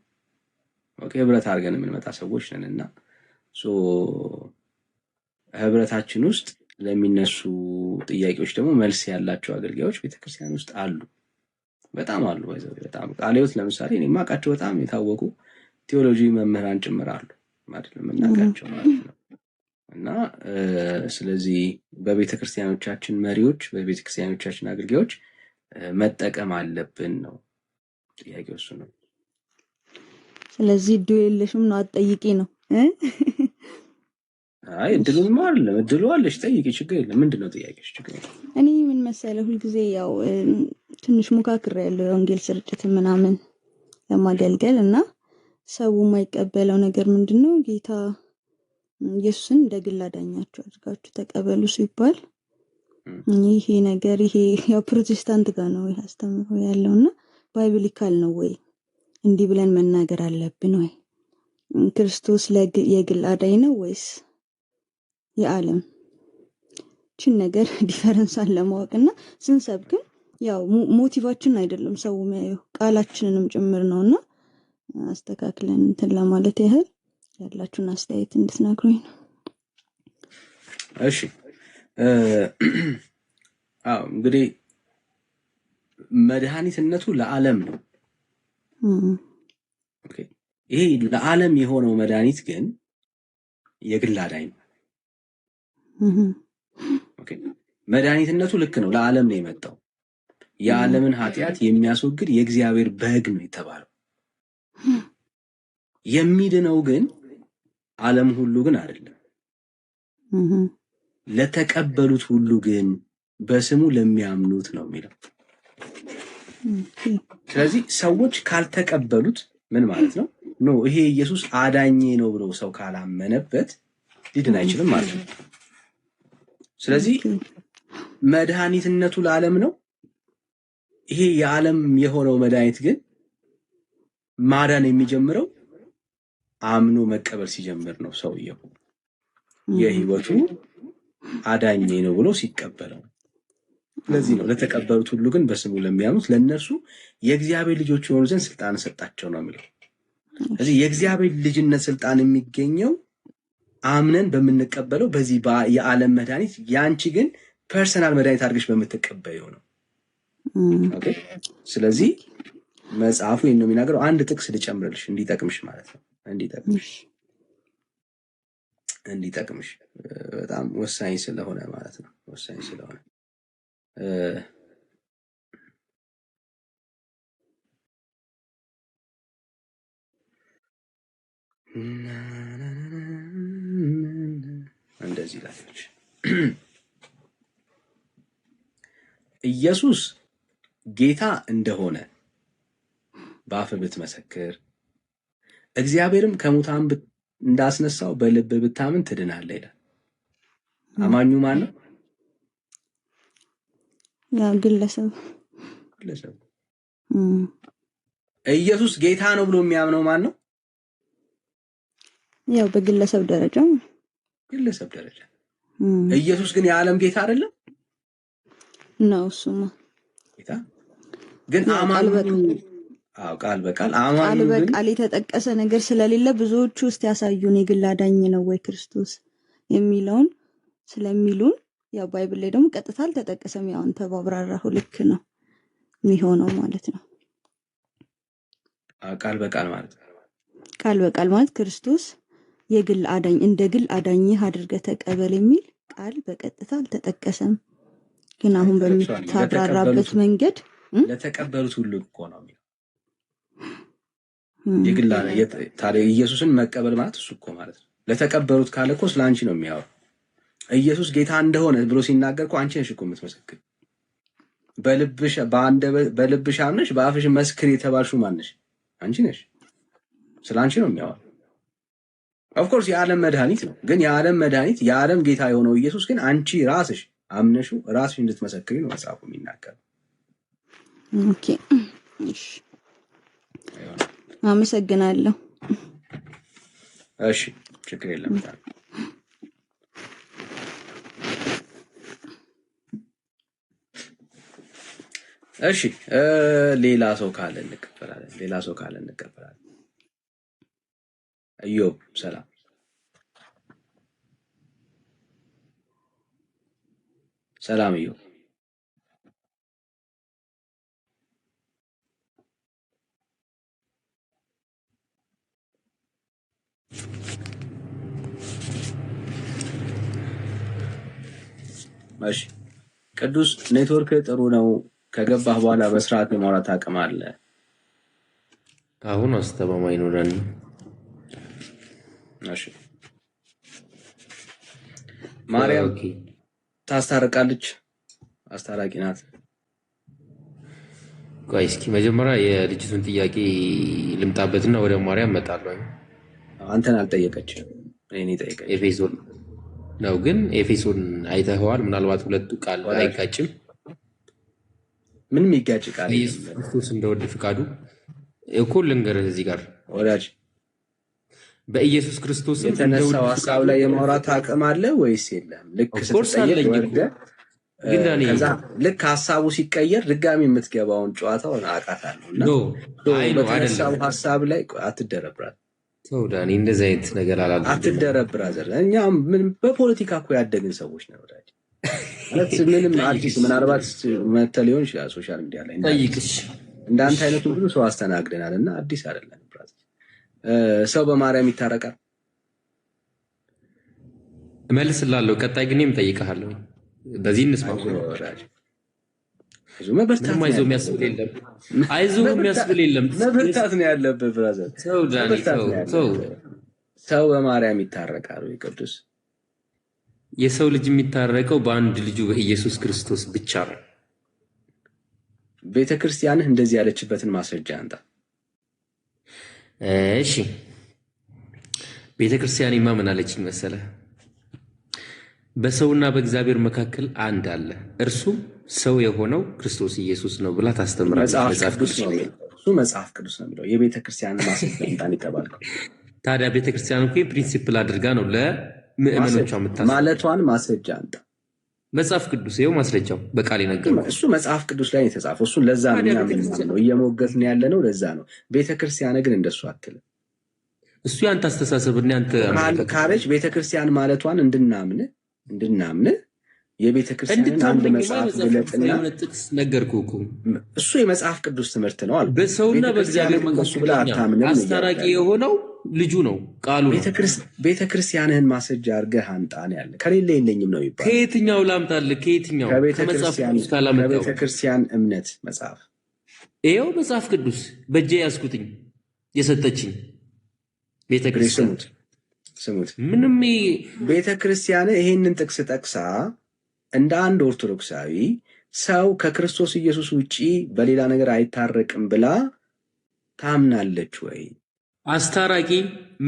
ኦኬ ህብረት አድርገን የምንመጣ ሰዎች ነንና ሶ ህብረታችን ውስጥ ለሚነሱ ጥያቄዎች ደግሞ መልስ ያላቸው አገልጋዮች ቤተክርስቲያን ውስጥ አሉ፣ በጣም አሉ። በጣም ቃለ ሕይወት ለምሳሌ እኔ ማቃቸው በጣም የታወቁ ቴዎሎጂ መምህራን ጭምር አሉ ማለት ነው የምናውቃቸው ማለት ነው። እና ስለዚህ በቤተክርስቲያኖቻችን መሪዎች በቤተክርስቲያኖቻችን አገልጋዮች መጠቀም አለብን ነው ጥያቄው እሱ ነው። ስለዚህ እድሉ የለሽም ነው አትጠይቂ ነው። አይ እድሉም አይደለም፣ እድሉ አለሽ ጠይቂ፣ ችግር የለም። ምንድነው ጥያቄሽ? ችግር የለም። እኔ ምን መሰለህ ሁልጊዜ ያው ትንሽ ሙካክር ያለው የወንጌል ስርጭት ምናምን ለማገልገል እና ሰው የማይቀበለው ነገር ምንድነው ጌታ ኢየሱስን እንደ ግል አዳኛችሁ አድርጋችሁ ተቀበሉ ሲባል ይሄ ነገር ይሄ ያው ፕሮቴስታንት ጋር ነው ይሄ አስተምሮ ያለውና ባይብሊካል ነው ወይ እንዲህ ብለን መናገር አለብን ወይ? ክርስቶስ የግል አዳኝ ነው ወይስ የዓለም? ችን ነገር ዲፈረንሳን ለማወቅና ስንሰብክን ያው ሞቲቫችን አይደለም ሰው የሚያየው ቃላችንንም ጭምር ነውና አስተካክለን እንትን ለማለት ያህል ያላችሁን አስተያየት እንድትነግሩኝ ነው። እሺ እንግዲህ መድኃኒትነቱ ለዓለም ነው። ኦኬ ይሄ ለዓለም የሆነው መድኃኒት ግን የግል አዳኝ ነው። ኦኬ መድኃኒትነቱ ልክ ነው፣ ለዓለም ነው የመጣው። የዓለምን ኃጢአት የሚያስወግድ የእግዚአብሔር በግ ነው የተባለው። የሚድነው ግን ዓለም ሁሉ ግን አይደለም፣ ለተቀበሉት ሁሉ ግን በስሙ ለሚያምኑት ነው የሚለው። ስለዚህ ሰዎች ካልተቀበሉት ምን ማለት ነው? ይሄ ኢየሱስ አዳኜ ነው ብሎ ሰው ካላመነበት ሊድን አይችልም ማለት ነው። ስለዚህ መድኃኒትነቱ ለዓለም ነው። ይሄ የዓለም የሆነው መድኃኒት ግን ማዳን የሚጀምረው አምኖ መቀበል ሲጀምር ነው። ሰውየው የህይወቱ አዳኜ ነው ብሎ ሲቀበለው። ስለዚህ ነው ለተቀበሉት ሁሉ ግን በስሙ ለሚያምኑት ለነርሱ የእግዚአብሔር ልጆች የሆኑ ዘንድ ስልጣን ሰጣቸው ነው የሚለው። ስለዚህ የእግዚአብሔር ልጅነት ስልጣን የሚገኘው አምነን በምንቀበለው በዚህ የዓለም መድኃኒት ያንቺ ግን ፐርሰናል መድኃኒት አድርገሽ በምትቀበየው ነው። ኦኬ ስለዚህ መጽሐፉ ይሄን ነው የሚናገረው። አንድ ጥቅስ ልጨምርልሽ እንዲጠቅምሽ ማለት ነው። እንዲጠቅምሽ በጣም ወሳኝ ስለሆነ ማለት ነው። ወሳኝ ስለሆነ እንደዚህ ላልሽ ኢየሱስ ጌታ እንደሆነ በአፍ ብትመሰክር እግዚአብሔርም ከሙታን እንዳስነሳው በልብ ብታምን ትድናለህ ይላል። አማኙ ማን ነው? ያ ግለሰብ። ኢየሱስ ጌታ ነው ብሎ የሚያምነው ማን ነው? ያው በግለሰብ ደረጃ ግለሰብ ደረጃ። ኢየሱስ ግን የዓለም ጌታ አይደለም ነው። እሱማ ጌታ ግን አማኑ ቃል በቃል የተጠቀሰ ነገር ስለሌለ ብዙዎቹ ውስጥ ያሳዩን የግል አዳኝ ነው ወይ ክርስቶስ የሚለውን ስለሚሉን ያው ባይብል ላይ ደግሞ ቀጥታ አልተጠቀሰም። ያው አንተ ባብራራው ልክ ነው የሚሆነው ማለት ነው። ቃል በቃል ማለት ክርስቶስ የግል አዳኝ እንደ ግል አዳኝህ አድርገህ ተቀበል የሚል ቃል በቀጥታ አልተጠቀሰም። ግን አሁን በሚታብራራበት መንገድ ለተቀበሉት ሁሉ እኮ ነው የሚለው የግል ታዲያ ኢየሱስን መቀበል ማለት እሱ እኮ ማለት ነው። ለተቀበሉት ካለ እኮ ስላንቺ ነው የሚያወራው። ኢየሱስ ጌታ እንደሆነ ብሎ ሲናገር እኮ አንቺ ነሽ እኮ የምትመሰክር። በልብሽ አምነሽ በአፍሽ መስክር የተባልሽው ማነሽ? አንቺ ነሽ። ስላንቺ ነው የሚያወራው። ኦፍ ኮርስ የዓለም መድኃኒት ነው። ግን የዓለም መድኃኒት የዓለም ጌታ የሆነው ኢየሱስ ግን አንቺ ራስሽ አምነሽው ራስሽ እንድትመሰክሪ ነው መጽሐፉ የሚናገረው። ኦኬ እሺ፣ አመሰግናለሁ። እሺ፣ ችግር የለም። እሺ፣ ሌላ ሰው ካለ እንቀበላለን። ኢዮብ ሰላም። ሰላም ኢዮብ። እሺ ቅዱስ ኔትወርክ ጥሩ ነው። ከገባህ በኋላ በስርዓት የማውራት አቅም አለ። አሁን አስተማማኝ ነው ዳኒ። እሺ ማርያም ታስታርቃለች፣ አስታራቂ ናት። ቆይ እስኪ መጀመሪያ የልጅቱን ጥያቄ ልምጣበትና ወደ ማርያም እመጣለሁ። አንተን አልጠየቀችም፣ እኔ ጠየቀች። ኤፌሶን ነው ግን ኤፌሶን አይተኸዋል? ምናልባት ሁለቱ ቃል አይጋጭም? ምንም ይጋጭ ቃል ኢየሱስ ክርስቶስ እንደወድ ፍቃዱ እኮ ልንገርህ እዚህ ጋር ወዳጅ በኢየሱስ ክርስቶስ የተነሳው ሐሳብ ላይ የማውራት አቅም አለ ወይስ የለም? ልክ ስትጠየቅ ወርደህ ግን ዳኒ ልክ ሐሳቡ ሲቀየር ድጋሚ የምትገባውን ጨዋታውን አውቃታለሁና በተነሳው ሐሳብ ላይ አትደረብራት። ተው ዳኒ፣ እንደዚህ አይነት ነገር አላለም። አትደረብራት። እኛ ምን በፖለቲካ እኮ ያደግን ሰዎች ነው ወዳጅ። ማለት ምንም አዲስ ምናልባት መተህ ሊሆን ይችላል ሶሻል ሚዲያ ላይ ጠይቅሽ እንዳንተ አይነቱ ብዙ ሰው አስተናግደናልና አዲስ አይደለም። ሰው በማርያም ይታረቃል? እመልስላለሁ። ቀጣይ ግን እጠይቅሃለሁ። በዚህ እንስማው። አይዞህ የሚያስብል የለም። መበርታት ነው ያለብህ ብራዘር። ተው ዳኒ ተው። ሰው በማርያም ይታረቃል ወይ? ቅዱስ የሰው ልጅ የሚታረቀው በአንድ ልጁ በኢየሱስ ክርስቶስ ብቻ ነው። ቤተክርስቲያንህ እንደዚህ ያለችበትን ማስረጃ አንተ። እሺ ቤተክርስቲያኔማ ምን አለችኝ መሰለህ? በሰውና በእግዚአብሔር መካከል አንድ አለ፣ እርሱም ሰው የሆነው ክርስቶስ ኢየሱስ ነው ብላ ታስተምራለች። መጽሐፍ ቅዱስ ነው የሚለው። የቤተክርስቲያን ማስረጃ ይቀበልከው። ታዲያ ቤተክርስቲያን እኮ ፕሪንሲፕል አድርጋ ነው ለምእመኖቿ የምታስበው ማለቷን ማስረጃ አንተ። መጽሐፍ ቅዱስ ይኸው ማስረጃው በቃል ይነገራል። እሱ መጽሐፍ ቅዱስ ላይ የተጻፈው እሱ ለዛ ነው እየሞገትን ያለ ነው። ለዛ ነው። ቤተክርስቲያን ግን እንደሱ አትልም። እሱ ያንተ አስተሳሰብና ያንተ ካለች ቤተክርስቲያን ማለቷን እንድናምን የቤተክርስቲያን አንድ መጽሐፍ ግለጥና ጥቅስ ነገርኩህ እኮ እሱ የመጽሐፍ ቅዱስ ትምህርት ነው አልኩ። በሰውና በእግዚአብሔር መካከል አስታራቂ የሆነው ልጁ ነው፣ ቃሉ ነው። ቤተክርስቲያንህን ማስረጃ አድርገህ አምጣ ነው ያለ። ከሌለ የለኝም ነው ይባላል። ከየትኛው ላምጣልህ? ከየትኛው? ከቤተክርስቲያን እምነት መጽሐፍ። ይኸው መጽሐፍ ቅዱስ በእጄ ያዝኩትኝ የሰጠችኝ ቤተክርስቲያን። ስሙት። ምንም ቤተክርስቲያን ይሄንን ጥቅስ ጠቅሳ እንደ አንድ ኦርቶዶክሳዊ ሰው ከክርስቶስ ኢየሱስ ውጪ በሌላ ነገር አይታረቅም ብላ ታምናለች ወይ? አስታራቂ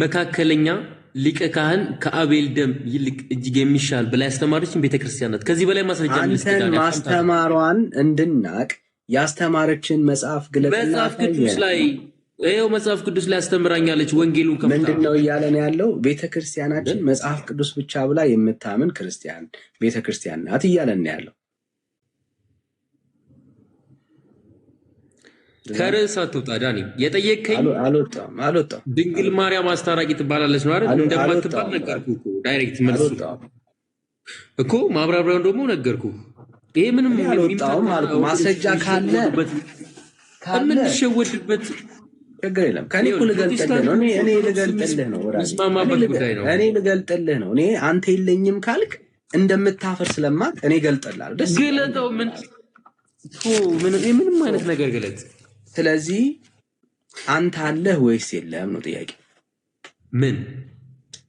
መካከለኛ ሊቀ ካህን ከአቤል ደም ይልቅ እጅግ የሚሻል ብላ ያስተማረችን ቤተክርስቲያን ናት። ከዚህ በላይ ማስረጃ አንተን ማስተማሯን እንድናቅ ያስተማረችን መጽሐፍ ግለጥና መጽሐፍ ቅዱስ ላይ ይኸው መጽሐፍ ቅዱስ ላይ አስተምራኛለች። ወንጌሉን ከፍታ ምንድነው እያለን ያለው? ቤተክርስቲያናችን መጽሐፍ ቅዱስ ብቻ ብላ የምታምን ክርስቲያን ቤተክርስቲያን ናት እያለን ያለው። ከርዕስ አትውጣ ዳኒ። የጠየቀኝ አልወጣም። ድንግል ማርያም አስታራቂ ትባላለች ነው አይደል? እንደማትባል ነገርኩህ እኮ ዳይሬክት መልሱ እኮ ማብራሪያውን ደግሞ ነገርኩህ። ይሄ ምንም አልወጣም አልኩ። ማስረጃ ካለ የምንሸወድበት ችግር የለም። ከኔ እኮ ልገልጥልህ ነው። እኔ ልገልጥልህ ነው። የሚስማማበት ጉዳይ ነው። እኔ ልገልጥልህ ነው። እኔ አንተ የለኝም ካልክ እንደምታፈር ስለማቅ እኔ ገልጥልሃለሁ። ደስ ግለጠው። ምንም አይነት ነገር ግለጥ። ስለዚህ አንተ አለህ ወይስ የለም ነው ጥያቄ። ምን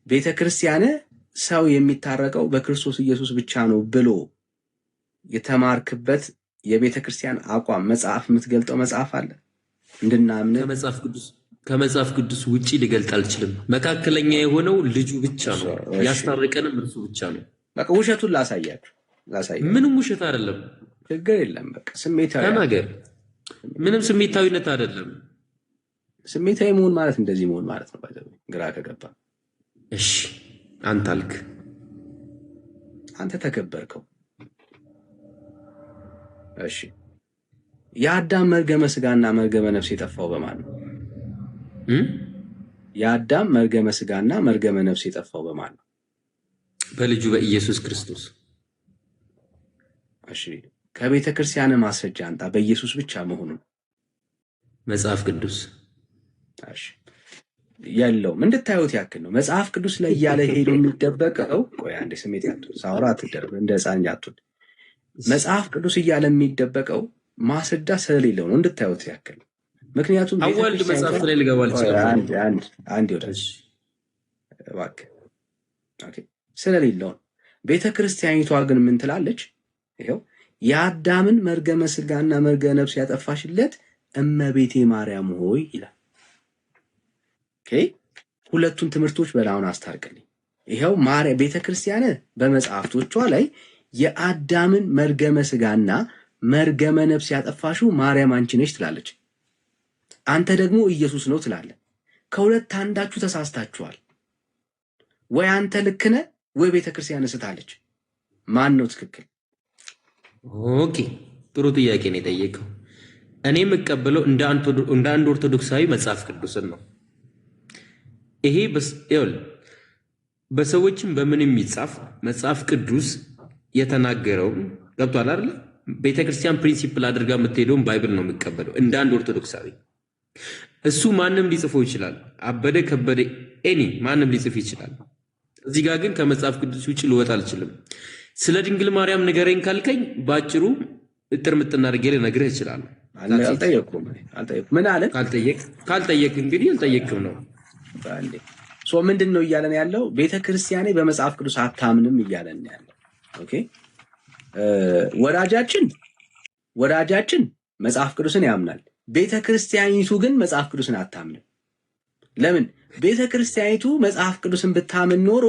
ቤተክርስቲያን ሰው የሚታረቀው በክርስቶስ ኢየሱስ ብቻ ነው ብሎ የተማርክበት የቤተክርስቲያን አቋም መጽሐፍ የምትገልጠው መጽሐፍ አለ? እንድናምን ከመጽሐፍ ቅዱስ ውጪ ሊገልጥ አልችልም። መካከለኛ የሆነው ልጁ ብቻ ነው። ያስታረቀንም እርሱ ብቻ ነው። በቃ ውሸቱን ላሳያችሁ። ምንም ውሸት አይደለም። ችግር የለም። በቃ ስሜታዊ ተናገር። ምንም ስሜታዊነት አይደለም። ስሜታዊ መሆን ማለት እንደዚህ መሆን ማለት ነው። ግራ ከገባ እሺ፣ አንተ አልክ። አንተ ተከበርከው። እሺ፣ የአዳም መርገመ ስጋና መርገመ ነፍስ የጠፋው በማን ነው? የአዳም መርገመ ስጋና መርገመ ነፍስ የጠፋው በማን ነው? በልጁ በኢየሱስ ክርስቶስ። እሺ፣ ከቤተ ክርስቲያን ማስረጃ አንጣ በኢየሱስ ብቻ መሆኑን። መጽሐፍ ቅዱስ እሺ፣ የለውም። እንድታዩት ያክል ነው። መጽሐፍ ቅዱስ ላይ ያለ ሄዶ የሚደበቀው ቆይ አንዴ፣ ስሜት ያቱን ሳውራ አትደርብ፣ እንደ ሕፃን ያቱን መጽሐፍ ቅዱስ እያለ የሚደበቀው ማስረጃ ስለሌለው ነው። እንድታዩት ያክል ምክንያቱም አዋልድ መጽሐፍ ላይ ልገባ አልችልም። አንድ ወደሽ እባክህ። ኦኬ፣ ስለሌለው ቤተ ክርስቲያኒቷ ግን ምን ትላለች? ይኸው የአዳምን መርገመ ስጋና መርገመ ነፍስ ያጠፋሽለት እመቤቴ ማርያም ሆይ ይላል። ኦኬ፣ ሁለቱን ትምህርቶች በላውን አስታርቅልኝ። ይኸው ማርያም ቤተ ክርስቲያን በመጽሐፍቶቿ ላይ የአዳምን መርገመ ስጋና መርገመ ነፍስ ያጠፋሽው ማርያም አንቺ ነሽ ትላለች። አንተ ደግሞ ኢየሱስ ነው ትላለህ። ከሁለት አንዳችሁ ተሳስታችኋል። ወይ አንተ ልክ ነህ ወይ ቤተ ክርስቲያን ስታለች። ማን ነው ትክክል? ኦኬ፣ ጥሩ ጥያቄ ነው የጠየቀው። እኔ የምቀበለው እንደ አንድ ኦርቶዶክሳዊ መጽሐፍ ቅዱስን ነው። ይሄ በሰዎችም በምን የሚጻፍ መጽሐፍ ቅዱስ የተናገረው ገብቷል አይደል? ቤተክርስቲያን ፕሪንሲፕል አድርጋ የምትሄደውን ባይብል ነው የሚቀበለው እንደ አንድ ኦርቶዶክሳዊ። እሱ ማንም ሊጽፈው ይችላል። አበደ ከበደ ኤኒ ማንም ሊጽፍ ይችላል። እዚህ ጋር ግን ከመጽሐፍ ቅዱስ ውጭ ልወጣ አልችልም። ስለ ድንግል ማርያም ንገረኝ ካልከኝ ባጭሩ እጥር ምጥና አድርጌ ልነግርህ እችላለሁ። አልጠየቅኩም። ምን አለ? ካልጠየቅ እንግዲህ አልጠየቅም ነው። ምንድን ነው እያለን ያለው? ቤተክርስቲያኔ በመጽሐፍ ቅዱስ አታምንም እያለን ያለው። ኦኬ፣ ወዳጃችን መጽሐፍ ቅዱስን ያምናል። ቤተክርስቲያኒቱ ግን መጽሐፍ ቅዱስን አታምንም። ለምን? ቤተክርስቲያኒቱ መጽሐፍ ቅዱስን ብታምን ኖሮ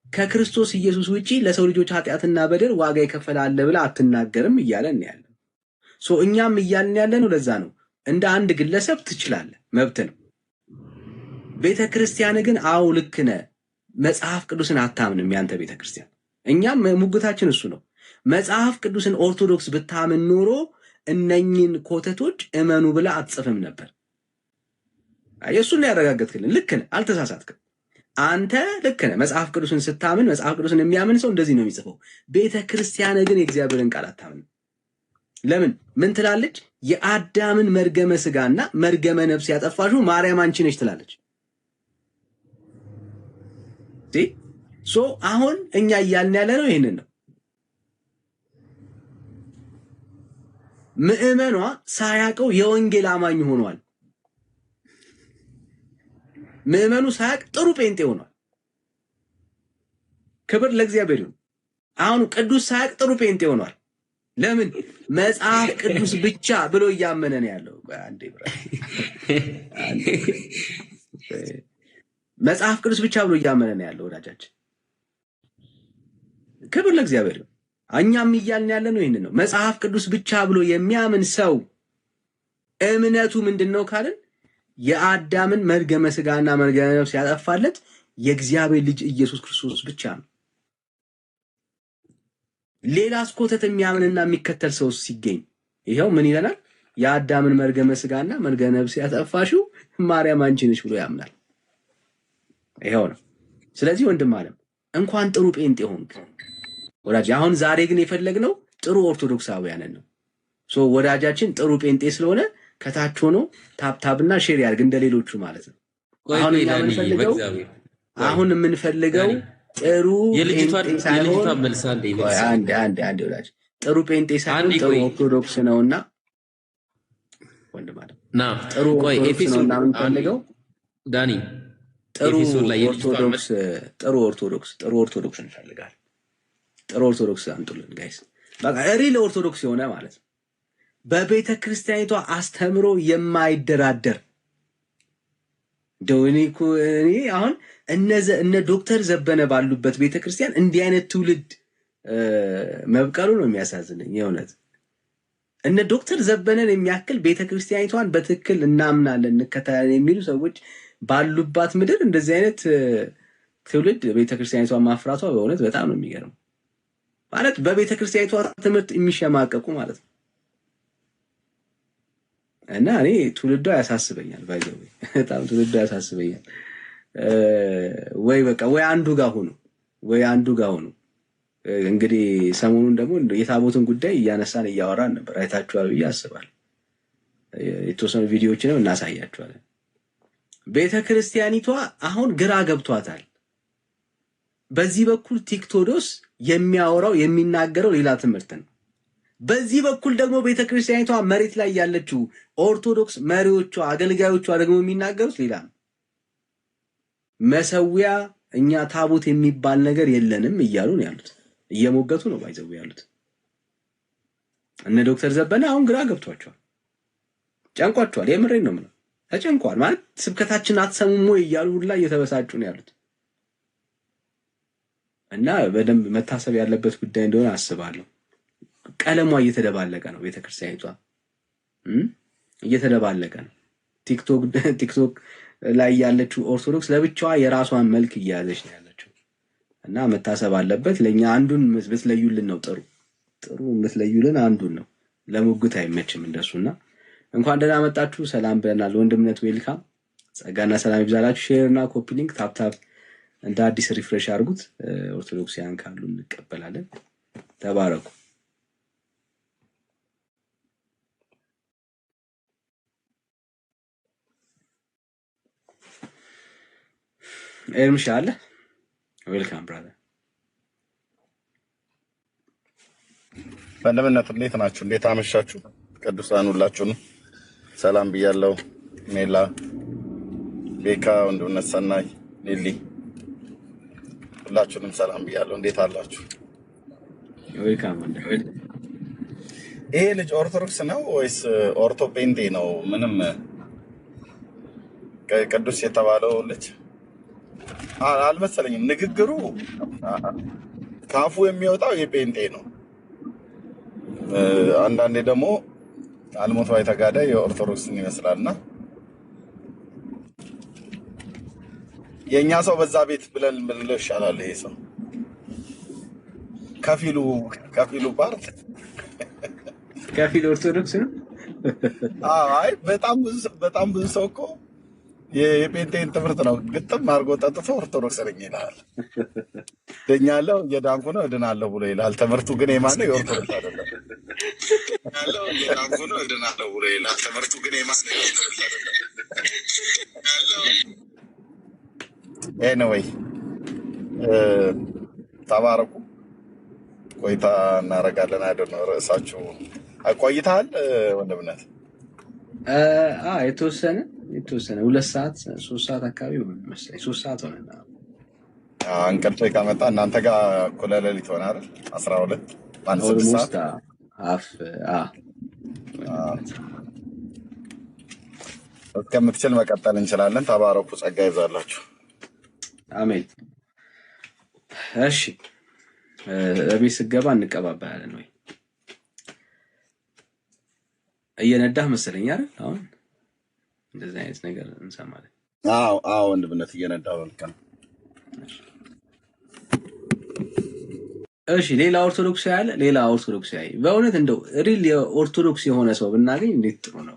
ከክርስቶስ ኢየሱስ ውጪ ለሰው ልጆች ኃጢአትና በደል ዋጋ ይከፈላል ብላ አትናገርም እያለን ያለ። እኛም እያልን ያለ ነው። ለዛ ነው እንደ አንድ ግለሰብ ትችላለህ፣ መብት ነው። ቤተክርስቲያን ግን አው ልክ ነህ፣ መጽሐፍ ቅዱስን አታምንም ያንተ ቤተክርስቲያን። እኛም ሙግታችን እሱ ነው። መጽሐፍ ቅዱስን ኦርቶዶክስ ብታምን ኖሮ እነኝን ኮተቶች እመኑ ብላ አትጽፍም ነበር። እሱን ነው ያረጋገጥክልን። ልክ ነህ፣ አልተሳሳትክም። አንተ ልክ ነህ። መጽሐፍ ቅዱስን ስታምን፣ መጽሐፍ ቅዱስን የሚያምን ሰው እንደዚህ ነው የሚጽፈው። ቤተክርስቲያን ግን የእግዚአብሔርን ቃል አታምንም። ለምን? ምን ትላለች? የአዳምን መርገመ ስጋና መርገመ ነፍስ ያጠፋሽው ማርያም አንቺ ነሽ ትላለች። አሁን እኛ እያልን ያለ ነው ይህንን ነው። ምዕመኗ ሳያውቀው የወንጌል አማኝ ሆኗል። ምዕመኑ ሳያውቅ ጥሩ ጴንጤ ሆኗል። ክብር ለእግዚአብሔር ይሁን። አሁን ቅዱስ ሳያውቅ ጥሩ ጴንጤ ሆኗል። ለምን? መጽሐፍ ቅዱስ ብቻ ብሎ እያመነ ነው ያለው። አንዴ መጽሐፍ ቅዱስ ብቻ ብሎ እያመነ ነው ያለው ወዳጃችን። ክብር ለእግዚአብሔር ይሁን። እኛም እያልን ያለ ነው ይህንን ነው። መጽሐፍ ቅዱስ ብቻ ብሎ የሚያምን ሰው እምነቱ ምንድን ነው ካልን የአዳምን መርገመ ስጋና መርገመ ነፍስ ያጠፋለት የእግዚአብሔር ልጅ ኢየሱስ ክርስቶስ ብቻ ነው። ሌላ ስኮተት የሚያምንና የሚከተል ሰው ሲገኝ ይሄው ምን ይለናል? የአዳምን መርገመ ስጋና መርገመ ነፍስ ያጠፋሽው ማርያም አንቺ ነሽ ብሎ ያምናል። ይሄው ነው። ስለዚህ ወንድም ዓለም እንኳን ጥሩ ጴንጤ ሆንክ ወዳጅ። አሁን ዛሬ ግን የፈለግነው ጥሩ ኦርቶዶክሳውያንን ነው። ወዳጃችን ጥሩ ጴንጤ ስለሆነ ከታች ሆኖ ታብታብና ሼር ያርግ እንደሌሎቹ ማለት ነው። አሁን የምንፈልገው ጥሩ ጴንጤ ሳይሆን አንድ ወዳጅ ጥሩ ጴንጤ ሳይሆን ጥሩ ኦርቶዶክስ ነውና ወንድም ዓለም ጥሩ ኦርቶዶክስ ነውና የምንፈልገው ዳኒ ጥሩ ኦርቶዶክስ እንፈልጋለን። ጥሩ ኦርቶዶክስ አምጡልን ጋይስ። በቃ ሪል ኦርቶዶክስ የሆነ ማለት ነው። በቤተ ክርስቲያኒቷ አስተምሮ የማይደራደር እኔ አሁን እነ ዶክተር ዘበነ ባሉበት ቤተ ክርስቲያን እንዲህ አይነት ትውልድ መብቀሉ ነው የሚያሳዝነኝ የእውነት። እነ ዶክተር ዘበነን የሚያክል ቤተ ክርስቲያኒቷን በትክክል እናምናለን እንከተላለን የሚሉ ሰዎች ባሉባት ምድር እንደዚህ አይነት ትውልድ ቤተ ክርስቲያኒቷን ማፍራቷ በእውነት በጣም ነው የሚገርመው። ማለት በቤተ ክርስቲያኒቷ ትምህርት የሚሸማቀቁ ማለት ነው። እና እኔ ትውልዷ ያሳስበኛል። ባይዘው በጣም ትውልዷ ያሳስበኛል። ወይ አንዱ ጋር ሆኑ። እንግዲህ ሰሞኑን ደግሞ የታቦትን ጉዳይ እያነሳን እያወራን ነበር። አይታችኋል ብዬ አስባለሁ። የተወሰኑ ቪዲዮዎችንም እናሳያችኋለን። ቤተ ክርስቲያኒቷ አሁን ግራ ገብቷታል። በዚህ በኩል ቲክቶዶስ የሚያወራው የሚናገረው ሌላ ትምህርት ነው። በዚህ በኩል ደግሞ ቤተ ክርስቲያኒቷ መሬት ላይ ያለችው ኦርቶዶክስ መሪዎቿ አገልጋዮቿ ደግሞ የሚናገሩት ሌላ ነው። መሰዊያ እኛ ታቦት የሚባል ነገር የለንም እያሉ ነው ያሉት። እየሞገቱ ነው ባይዘው ያሉት። እነ ዶክተር ዘበነ አሁን ግራ ገብቷቸዋል፣ ጨንቋቸዋል። የምሬን ነው የምለው፣ ተጨንቋል። ማለት ስብከታችን አትሰሙም ወይ እያሉ ሁላ እየተበሳጩ ነው ያሉት። እና በደንብ መታሰብ ያለበት ጉዳይ እንደሆነ አስባለሁ። ቀለሟ እየተደባለቀ ነው፣ ቤተክርስቲያኒቷ እየተደባለቀ ነው። ቲክቶክ ላይ ያለችው ኦርቶዶክስ ለብቻዋ የራሷን መልክ እያያዘች ነው ያለችው። እና መታሰብ አለበት። ለኛ አንዱን ብትለዩልን ነው ጥሩ ብትለዩልን አንዱን ነው። ለሙግት አይመችም እንደሱና እንኳን ደህና መጣችሁ። ሰላም ብለናል። ወንድምነት ዌልካም። ጸጋና ሰላም ይብዛላችሁ። ሼር እና ኮፒ ሊንክ ታፕ እንደ አዲስ ሪፍሬሽ አድርጉት። ኦርቶዶክሲያን ካሉ እንቀበላለን። ተባረኩ። ኤርምሻ አለ። ዌልካም ብራዘር። ወንድምነት እንዴት ናችሁ? እንዴት አመሻችሁ? ቅዱሳን ሁላችሁንም ሰላም ብያለሁ። ሜላ፣ ቤካ፣ ወንድምነት ሰናይ፣ ሊሊ ሁላችሁንም ሰላም ብያለሁ። እንዴት አላችሁ? ዌልካም። ይሄ ልጅ ኦርቶዶክስ ነው ወይስ ኦርቶ ጴንጤ ነው? ምንም ቅዱስ የተባለው ልጅ አልመሰለኝም። ንግግሩ ካፉ የሚወጣው የጴንጤ ነው። አንዳንዴ ደግሞ አልሞት ባይ ተጋዳይ የኦርቶዶክስን ይመስላልና የኛ ሰው በዛ ቤት ብለን ብንለው ይሻላል። ይሄ ሰው ከፊሉ ፓርት ከፊል ኦርቶዶክስ ነው። አይ በጣም ብዙ ሰው እኮ የጴንጤን ትምህርት ነው ግጥም አድርጎ ጠጥቶ ኦርቶዶክስ ነኝ ይላል። ድኛለሁ እየዳንኩ ነው እድናለሁ ብሎ ይላል። ትምህርቱ ግን የማን ነው? የኦርቶዶክስ አይደለም። እየዳንኩ ነው እድናለሁ ብሎ ይላል። ትምህርቱ ግን የማን ነው? የኦርቶዶክስ አይደለም። ኤኒዌይ ተባረኩ። ቆይታ እናደርጋለን። አይደል ነው ርዕሳችሁ። ቆይታል ወንድምነት? የተወሰነ 2 ሰዓት 3 ሰዓት አካባቢ መሰለኝ 3 ሰዓት ሆነና እንቅልፍ ከመጣ እናንተ ጋር እኩለ ሌሊት ሆነ አይደል? 12 6 ሰዓት እስከምትችል መቀጠል እንችላለን። ተባረኩ። ጸጋ ይዛላችሁ። አሜን። እሺ እቤት ስገባ እንቀባበላለን ወይ? እየነዳህ መሰለኝ አይደል? አሁን እንደዚህ አይነት ነገር እንሰማለን። አዎ ወንድምነት እየነዳው ልክ ነው። እሺ ሌላ ኦርቶዶክስ ያለ ሌላ ኦርቶዶክሳዊ በእውነት እንደው ሪል የኦርቶዶክስ የሆነ ሰው ብናገኝ እንዴት ጥሩ ነው።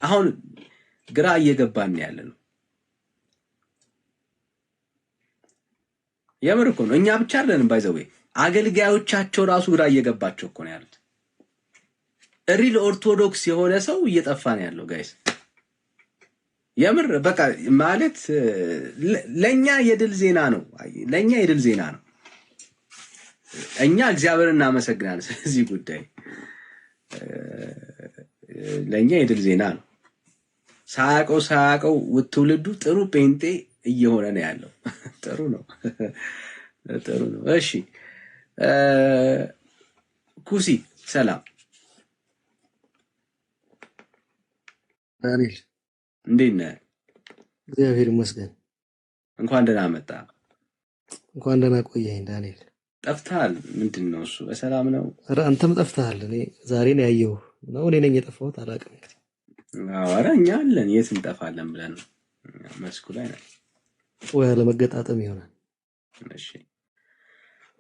አሁን ግራ እየገባን ያለ ነው። የምር እኮ ነው። እኛ ብቻ አይደለንም ባይዘው አገልጋዮቻቸው ራሱ ግራ እየገባቸው እኮ ነው ያሉት። ሪል ኦርቶዶክስ የሆነ ሰው እየጠፋ ነው ያለው ጋይስ። የምር በቃ ማለት ለኛ የድል ዜና ነው። ለኛ የድል ዜና ነው። እኛ እግዚአብሔርን እናመሰግናለን። ስለዚህ ጉዳይ ለኛ የድል ዜና ነው። ሳያውቀው ትውልዱ ጥሩ ጴንጤ እየሆነ ነው ያለው። ጥሩ ነው። ጥሩ ነው። እሺ ኩሲ ሰላም ዳንኤል እንዴት ነህ? እግዚአብሔር ይመስገን። እንኳን ደህና መጣ። እንኳን ደህና ቆየኝ ዳንኤል። ጠፍተሃል። ምንድን ነው እሱ? በሰላም ነው? ኧረ አንተም ጠፍተሃል። እኔ ዛሬ ነው ያየሁ ነው። እኔ ነኝ የጠፋሁት አላውቅም። እንግዲህ ኧረ እኛ አለን። የት እንጠፋለን ብለን ነው መስኩ ላይ ነው ወይ አለመገጣጠም ይሆናል። እሺ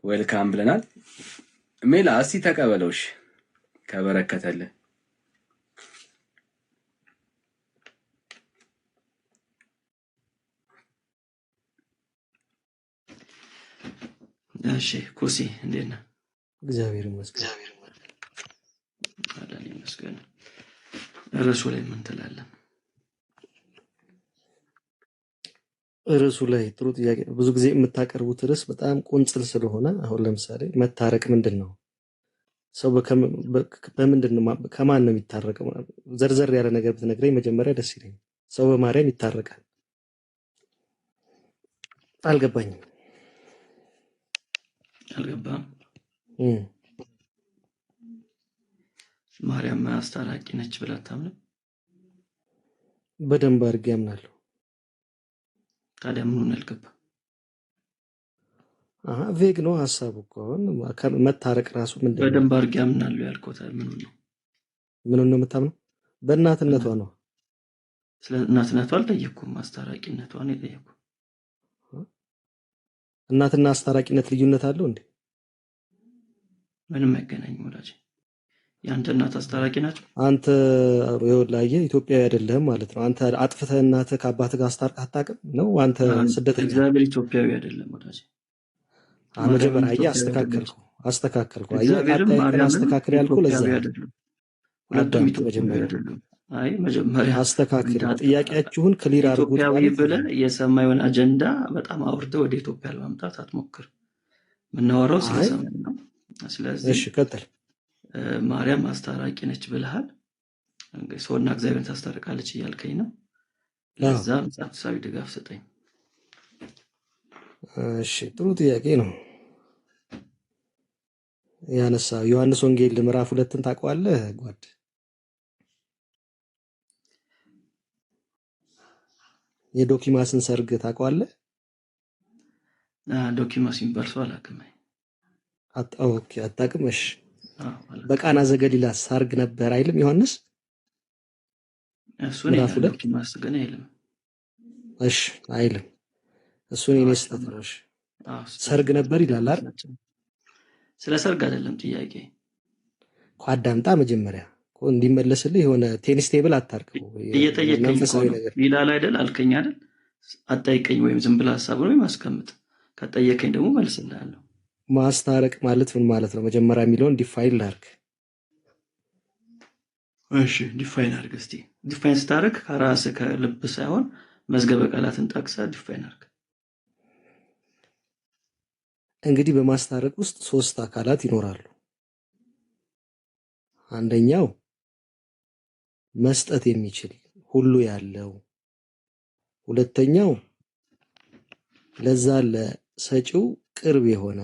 ዌልካም ብለናል። ሜላ እስቲ ተቀበለውሽ ከበረከተልህ። እሺ ኩሲ እንዴት ነህ? እግዚአብሔር ይመስገን። አዳኝ ይመስገን። ርዕሱ ላይ ምን ትላለህ? ርዕሱ ላይ ጥሩ ጥያቄ ነው። ብዙ ጊዜ የምታቀርቡት ርዕስ በጣም ቁንጽል ስለሆነ አሁን ለምሳሌ መታረቅ ምንድን ነው? ሰው በምንድን ነው ከማን ነው የሚታረቀው? ዘርዘር ያለ ነገር ብትነግረኝ መጀመሪያ ደስ ይለኛል። ሰው በማርያም ይታረቃል። አልገባኝም። አልገባም። ማርያም አስታራቂ ነች ብለህ አታምንም? በደንብ አድርጌ አምናለሁ። ታዲያ ምኑን አልገባም? ቬግ ነው ሀሳቡ እኮ። አሁን መታረቅ ራሱ ምንድን ነው? በደንብ አድርጌ አምናለሁ ያልኩት ምኑን ነው? ምኑን ነው የምታምነው? በእናትነቷ ነው። ስለ እናትነቷ አልጠየኩም፣ አስታራቂነቷን የጠየኩ። እናትና አስታራቂነት ልዩነት አለው እንዴ? ምንም አይገናኝም ወዳጅ። የአንተ እናት አስታራቂ ናቸው። አንተ ይኸውልህ ኢትዮጵያዊ አይደለህም ማለት ነው። አንተ አጥፍተህ እናትህ ከአባትህ ጋር አስታርቀህ አታውቅም ነው? አንተ ስደተኛ። እግዚአብሔር ኢትዮጵያዊ አይደለም ወዳጅ። መጀመሪያ አስተካከልኩ። አስተካክል ያልኩህ ለዛ ሁለቱም ኢትዮጵያዊ አይደሉም። አይ መጀመሪያ አስተካክል። ጥያቄያችሁን ክሊር አድርጉት። ኢትዮጵያዊ ብለህ የሰማዩን አጀንዳ በጣም አውርደህ ወደ ኢትዮጵያ ለማምጣት አትሞክር። የምናወራው ስለ ሰማይ ነው። ስለዚህ እሺ ቀጥል። ማርያም አስታራቂ ነች ብለሃል። እንግዲህ ሰውና እግዚአብሔርን ታስታርቃለች እያልከኝ ነው። ለዛ መጽሐፍ ቅዱሳዊ ድጋፍ ስጠኝ። እሺ ጥሩ ጥያቄ ነው ያነሳ። ዮሐንስ ወንጌል ምዕራፍ 2ን ታውቀዋለህ ጓድ? የዶኪማስን ሰርግ ታውቀዋለህ? ዶኪማስ የሚባል ሰው አላውቅም። ኦኬ አታውቅም? እሺ በቃና ዘገሊላ ሰርግ ነበር አይልም ዮሐንስ? እሱን ዶኪማስ ግን አይልም። እሺ አይልም። እሱን የኔ ስህተት ነው። እሺ ሰርግ ነበር ይላል አይደል? ስለ ሰርግ አይደለም ጥያቄ። አዳምጣ መጀመሪያ እንዲመለስልህ የሆነ ቴኒስ ቴብል አታርቀው። እየጠየቀኝ ይላል አይደል? አልከኝ አይደል? አጠይቀኝ ወይም ዝም ብለህ ሀሳብ ነው አስቀምጥ። ከጠየቀኝ ደግሞ መልስልሃለሁ። ማስታረቅ ማለት ምን ማለት ነው? መጀመሪያ የሚለውን ዲፋይን ላድርግ። እሺ ዲፋይን አድርግ እስቲ። ዲፋይን ስታደርግ ከራስህ ከልብ ሳይሆን መዝገበ ቃላትን ጠቅሰህ ዲፋይን አድርግ። እንግዲህ በማስታረቅ ውስጥ 3 አካላት ይኖራሉ። አንደኛው መስጠት የሚችል ሁሉ ያለው፣ ሁለተኛው ለዛ ለሰጪው ቅርብ የሆነ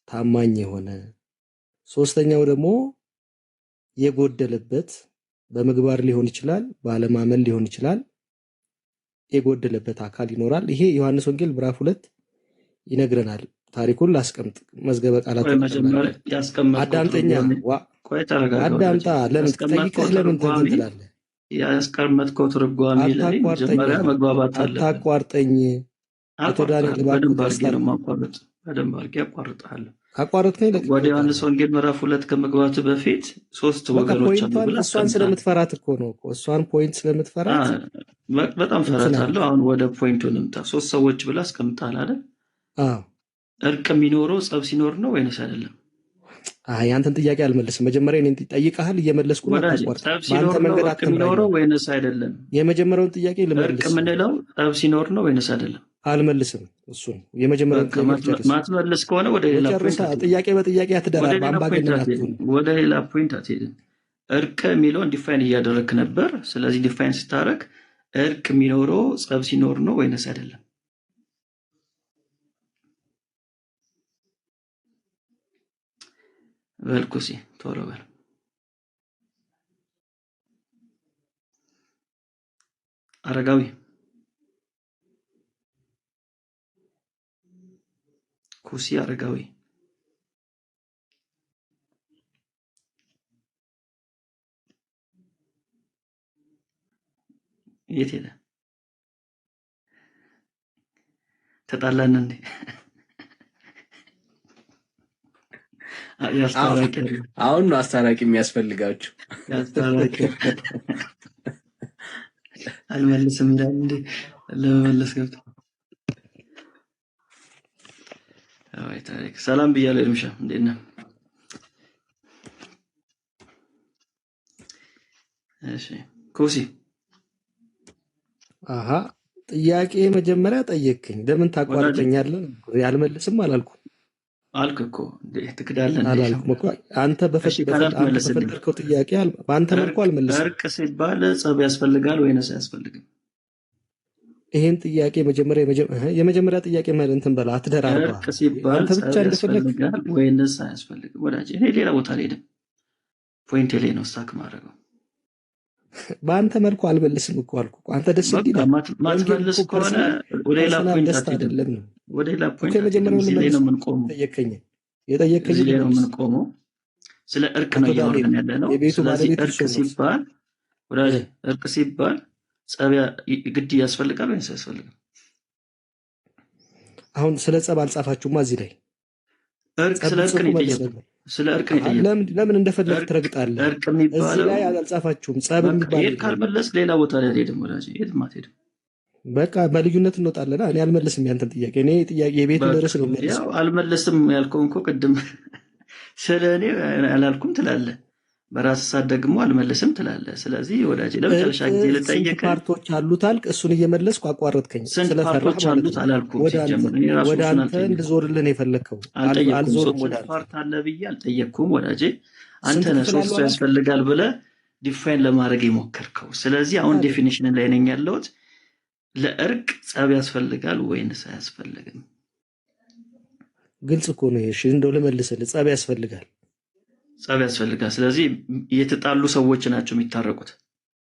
ታማኝ የሆነ፣ ሶስተኛው ደግሞ የጎደለበት በምግባር ሊሆን ይችላል፣ ባለማመን ሊሆን ይችላል፣ የጎደለበት አካል ይኖራል። ይሄ ዮሐንስ ወንጌል ምዕራፍ 2 ይነግረናል። ታሪኩን ላስቀምጥ። መዝገበ ቃላት አዳምጠኛ አዳምጣ። ለምን ጠይቀህ ለምን ትላለህ? ያስቀመጥከው ትርጓሜ ላይ መጀመሪያ መግባባት አለብን። አታቋርጠኝ። አቶ ዳንኤል በደንብ አድርጌ ነው የማቋርጥ። በደንብ አድርጌ አቋርጥሃለሁ። አቋረጥከኝ። ወደ ዮሐንስ ወንጌል ምዕራፍ 2 ከመግባት በፊት ሶስት ወገኖች አሉ ብለህ እሷን ስለምትፈራት እኮ ነው። እሷን ፖይንት ስለምትፈራት በጣም ፈራታለሁ። አሁን ወደ ፖይንቱ እንምጣ። ሶስት ሰዎች ብለህ አስቀምጠሃል አይደል? አዎ። እርቅ የሚኖረው ጸብ ሲኖር ነው ወይንስ አይደለም? ያንተን ጥያቄ አልመልስም። መጀመሪያ እኔን ጠይቀሃል፣ እየመለስኩ ነው። ጸብ ሲኖር ነው እርቅ የሚኖረው ወይንስ አይደለም? የመጀመሪያውን ጥያቄ ልመልስ። እርቅ የምንለው ጸብ ሲኖር ነው ወይንስ አይደለም? አልመልስም። እሱን የመጀመሪያውን ጥያቄ ማትመልስ ከሆነ ወደ ሌላ ፖይንት ጥያቄ በጥያቄ አትደራርብ። አምባገነን ወደ ሌላ ፖይንት አትሄድም። እርቅ የሚለውን ዲፋይን እያደረግክ ነበር። ስለዚህ ዲፋይን ስታደርግ እርቅ የሚኖረው ጸብ ሲኖር ነው ወይንስ አይደለም? በልኩሲ ቶሎ በል። አረጋዊ ኩሲ አረጋዊ የት ሄደ? ተጣላን እንዴ? አሁን ነው አስታራቂ የሚያስፈልጋችሁ። ያስታራቂ አልመልስም ይላል እንዴ? ለመመለስ ገብቶ አይ ታሪክ ሰላም ብያለሁ። እምሻ እንዴት ነህ? እሺ ኩሲ ጥያቄ መጀመሪያ ጠየቅኝ። ለምን ታቋርጠኛለህ? ያልመልስም አላልኩም። አልክ እኮ ትክዳለህ አላልኩም እኮ። አንተ በፈለከው ጥያቄ በአንተ መልኩ አልመልስም። እርቅ ሲባል ጸብ ያስፈልጋል ወይንስ አያስፈልግም? ይሄን ጥያቄ የመጀመሪያ ጥያቄ ማለት እንትን በላ አትደራርባ። እርቅ ሲባል አንተ ብቻ እንደፈለግ ወይንስ አያስፈልግም? ወዳጄ እኔ ሌላ ቦታ አልሄድም። ፖይንት ላይ ነው ስታክ ማድረገው። በአንተ መልኩ አልመልስም እኮ አልኩ። አንተ ደስ ይላል ማትመልስ ከሆነ ወደ ሌላ ፖይንት አትሄድም። ወደ ሌላ ፖይንት ላይ ነው የምንቆመው። የጠየቀኝ ላይ ነው የምንቆመው። ስለ እርቅ ነው እያወራን ያለ ነው። ስለዚህ እርቅ ሲባል ወዳጄ እርቅ ሲባል ጸብ ግድ ያስፈልጋል ወይስ አያስፈልግም? አሁን ስለ ጸብ አልጻፋችሁማ እዚህ ላይ። ስለ እርቅ ነው የጠየቁት። ስለ እርቅ ነው የጠየቁት። ለምን እንደፈለግ ትረግጣለህ? እርቅ የሚባለው እዚህ ላይ አልጻፋችሁም። ጸብ የሚባለው ካልመለስ ሌላ ቦታ ላይ አልሄድም ወዳጄ፣ የትም አትሄድም። በቃ በልዩነት እንወጣለና እኔ አልመልስም ያንተን ጥያቄ። እኔ ጥያቄ የቤት ድረስ ነው ማለት ያው አልመለስም ያልከው እንኳ ቅድም ስለ እኔ አላልኩም ትላለህ። በራስ ሰዓት ደግሞ አልመለስም ትላለህ። ስለዚህ ወዳጄ ለመጨረሻ ጊዜ ልጠይቅህ፣ ፓርቶች አሉት አልክ። እሱን እየመለስኩ አቋረጥከኝ። ስንት ፓርቶች አሉት አላልኩም። ሲጀምር እኔ ራሱ ወደ አንተ እንድዞርልን የፈለግከው አልዞርም። ወደ ፓርት አለ ብዬ አልጠየቅኩም ወዳጄ። አንተ ነህ ሶስቱ ያስፈልጋል ብለህ ዲፋይን ለማድረግ የሞከርከው። ስለዚህ አሁን ዴፊኒሽን ላይ ነኝ ያለሁት። ለእርቅ ጸብ ያስፈልጋል ወይንስ አያስፈልግም? ግልጽ እኮ ነው። እሺ እንደው ልመልስልህ፣ ጸብ ያስፈልጋል። ጸብ ያስፈልጋል። ስለዚህ የተጣሉ ሰዎች ናቸው የሚታረቁት።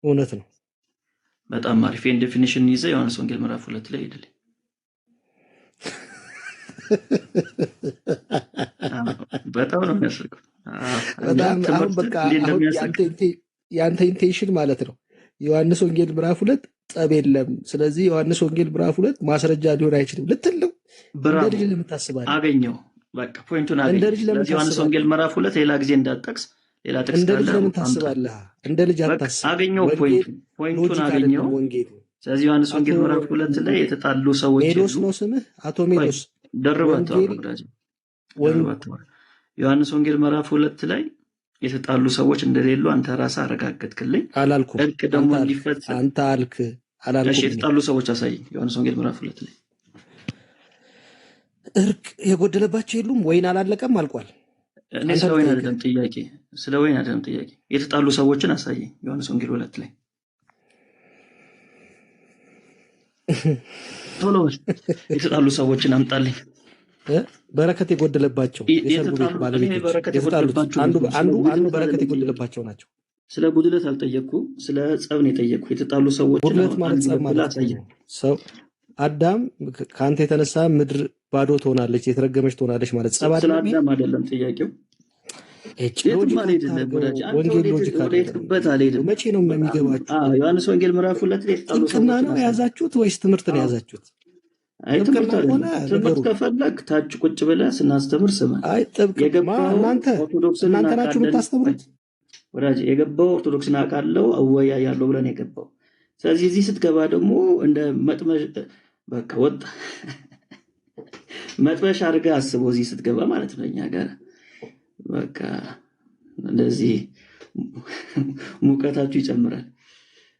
እውነት ነው። በጣም አሪፍ። ይሄን ዴፊኒሽን ይዘህ ዮሐንስ ወንጌል ምዕራፍ 2 ላይ ሄድልኝ። በጣም ነው የሚያስቀው። አሁን በቃ ያንተ ኢንቴንሽን ማለት ነው ዮሐንስ ወንጌል ምዕራፍ 2 ጸብ የለም። ስለዚህ ዮሐንስ ወንጌል ምዕራፍ 2 ማስረጃ ሊሆን አይችልም ልትል ነው። እንደ ልጅ ለምን ታስባለህ? አገኘው በቃ ፖይንቱን አገኘው። ስለዚህ ዮሐንስ ወንጌል ምዕራፍ 2 ሌላ ጊዜ እንዳትጠቅስ፣ ሌላ ጥቅስ እንደ ልጅ ለምን ታስባለህ? እንደ ልጅ አታስብ። አገኘው ፖይንቱን አገኘው። ስለዚህ ዮሐንስ ወንጌል ምዕራፍ 2 ላይ የተጣሉ ሰዎች ሜዶስ ነው ስምህ? አቶ ሜዶስ ደርባቸው ዮሐንስ ወንጌል ምዕራፍ 2 ላይ የተጣሉ ሰዎች እንደሌሉ አንተ ራስህ አረጋገጥክልኝ። አላልኩም። እርቅ ደግሞ እንዲፈጸም አንተ አልክ። አላልኩም። እሺ የተጣሉ ሰዎች አሳየኝ። ዮሐንስ ወንጌል ምዕራፍ 2 ላይ እርቅ የጎደለባቸው የሉም? ወይን አላለቀም? አልቋል። እኔ ስለ ወይን አይደለም ጥያቄ፣ ስለ ወይን አይደለም ጥያቄ። የተጣሉ ሰዎችን አሳየኝ ዮሐንስ ወንጌል 2 ላይ ቶሎ የተጣሉ ሰዎችን አምጣልኝ። በረከት የጎደለባቸው የሰርጉ ቤት ባለቤቶች አንዱ በረከት የጎደለባቸው ናቸው። ስለ ጉድለት አልጠየቅኩም፣ ስለ ጸብ ነው የጠየቅኩ። የተጣሉ ሰዎች ጉድለት ማለት ጸብ ማለት ሰው አዳም ከአንተ የተነሳ ምድር ባዶ ትሆናለች፣ የተረገመች ትሆናለች ማለት ጸብ ስለ አዳም አይደለም ጥያቄው። የትም አልሄድልህም ወዳጅ። አንተ ወንጌል ሎጂክ ወደ የትበት አልሄድም። መቼ ነው የሚገባችሁ? ዮሐንስ ወንጌል ምዕራፍ 2 ላይ የተጣሉ ጥብቅና ሰዎች ነው የያዛችሁት ወይስ ትምህርት ነው የያዛችሁት? አይ ትምህርት ጥብቅና ከሆነ አይደለም። ትምህርት ንገሩን። ከፈለግ ታች ቁጭ ብለህ ስናስተምር ስማ። አይ ጥብቅማ የገባው እናንተ ኦርቶዶክስን እናንተ ናችሁ እናውቃለን የምታስተምሩት? ወዳጅ፣ የገባው ኦርቶዶክስን አውቃለሁ እወያያለሁ ብለን የገባው። ስለዚህ እዚህ ስትገባ ደግሞ እንደ መጥመሽ በቃ ወጣ መጥበሻ አድርገህ አስበው እዚህ ስትገባ ማለት ነው። እኛ ጋር በቃ እንደዚህ ሙቀታችሁ ይጨምራል።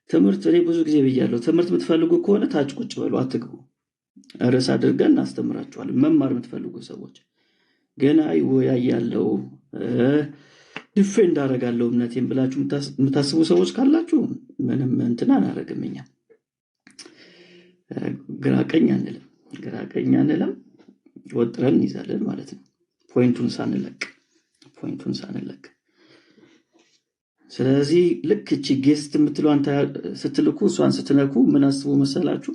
ትምህርት እኔ ብዙ ጊዜ ብያለሁ፣ ትምህርት የምትፈልጉ ከሆነ ታች ቁጭ በሉ፣ አትግቡ። ርዕስ አድርገን እናስተምራችኋለን። መማር የምትፈልጉ ሰዎች ገና ይወያያለው ዲፌንድ አደርጋለሁ እምነቴን ብላችሁ የምታስቡ ሰዎች ካላችሁ ምንም እንትን አናደርግም። እኛ ግራ ቀኝ አንልም፣ ወጥረን እንይዛለን ማለት ነው፣ ፖይንቱን ሳንለቅ። ስለዚህ ልክ እቺ ጌስት የምትለው አንተ ስትልኩ እሷን ስትነኩ ምን አስቡ መሰላችሁ?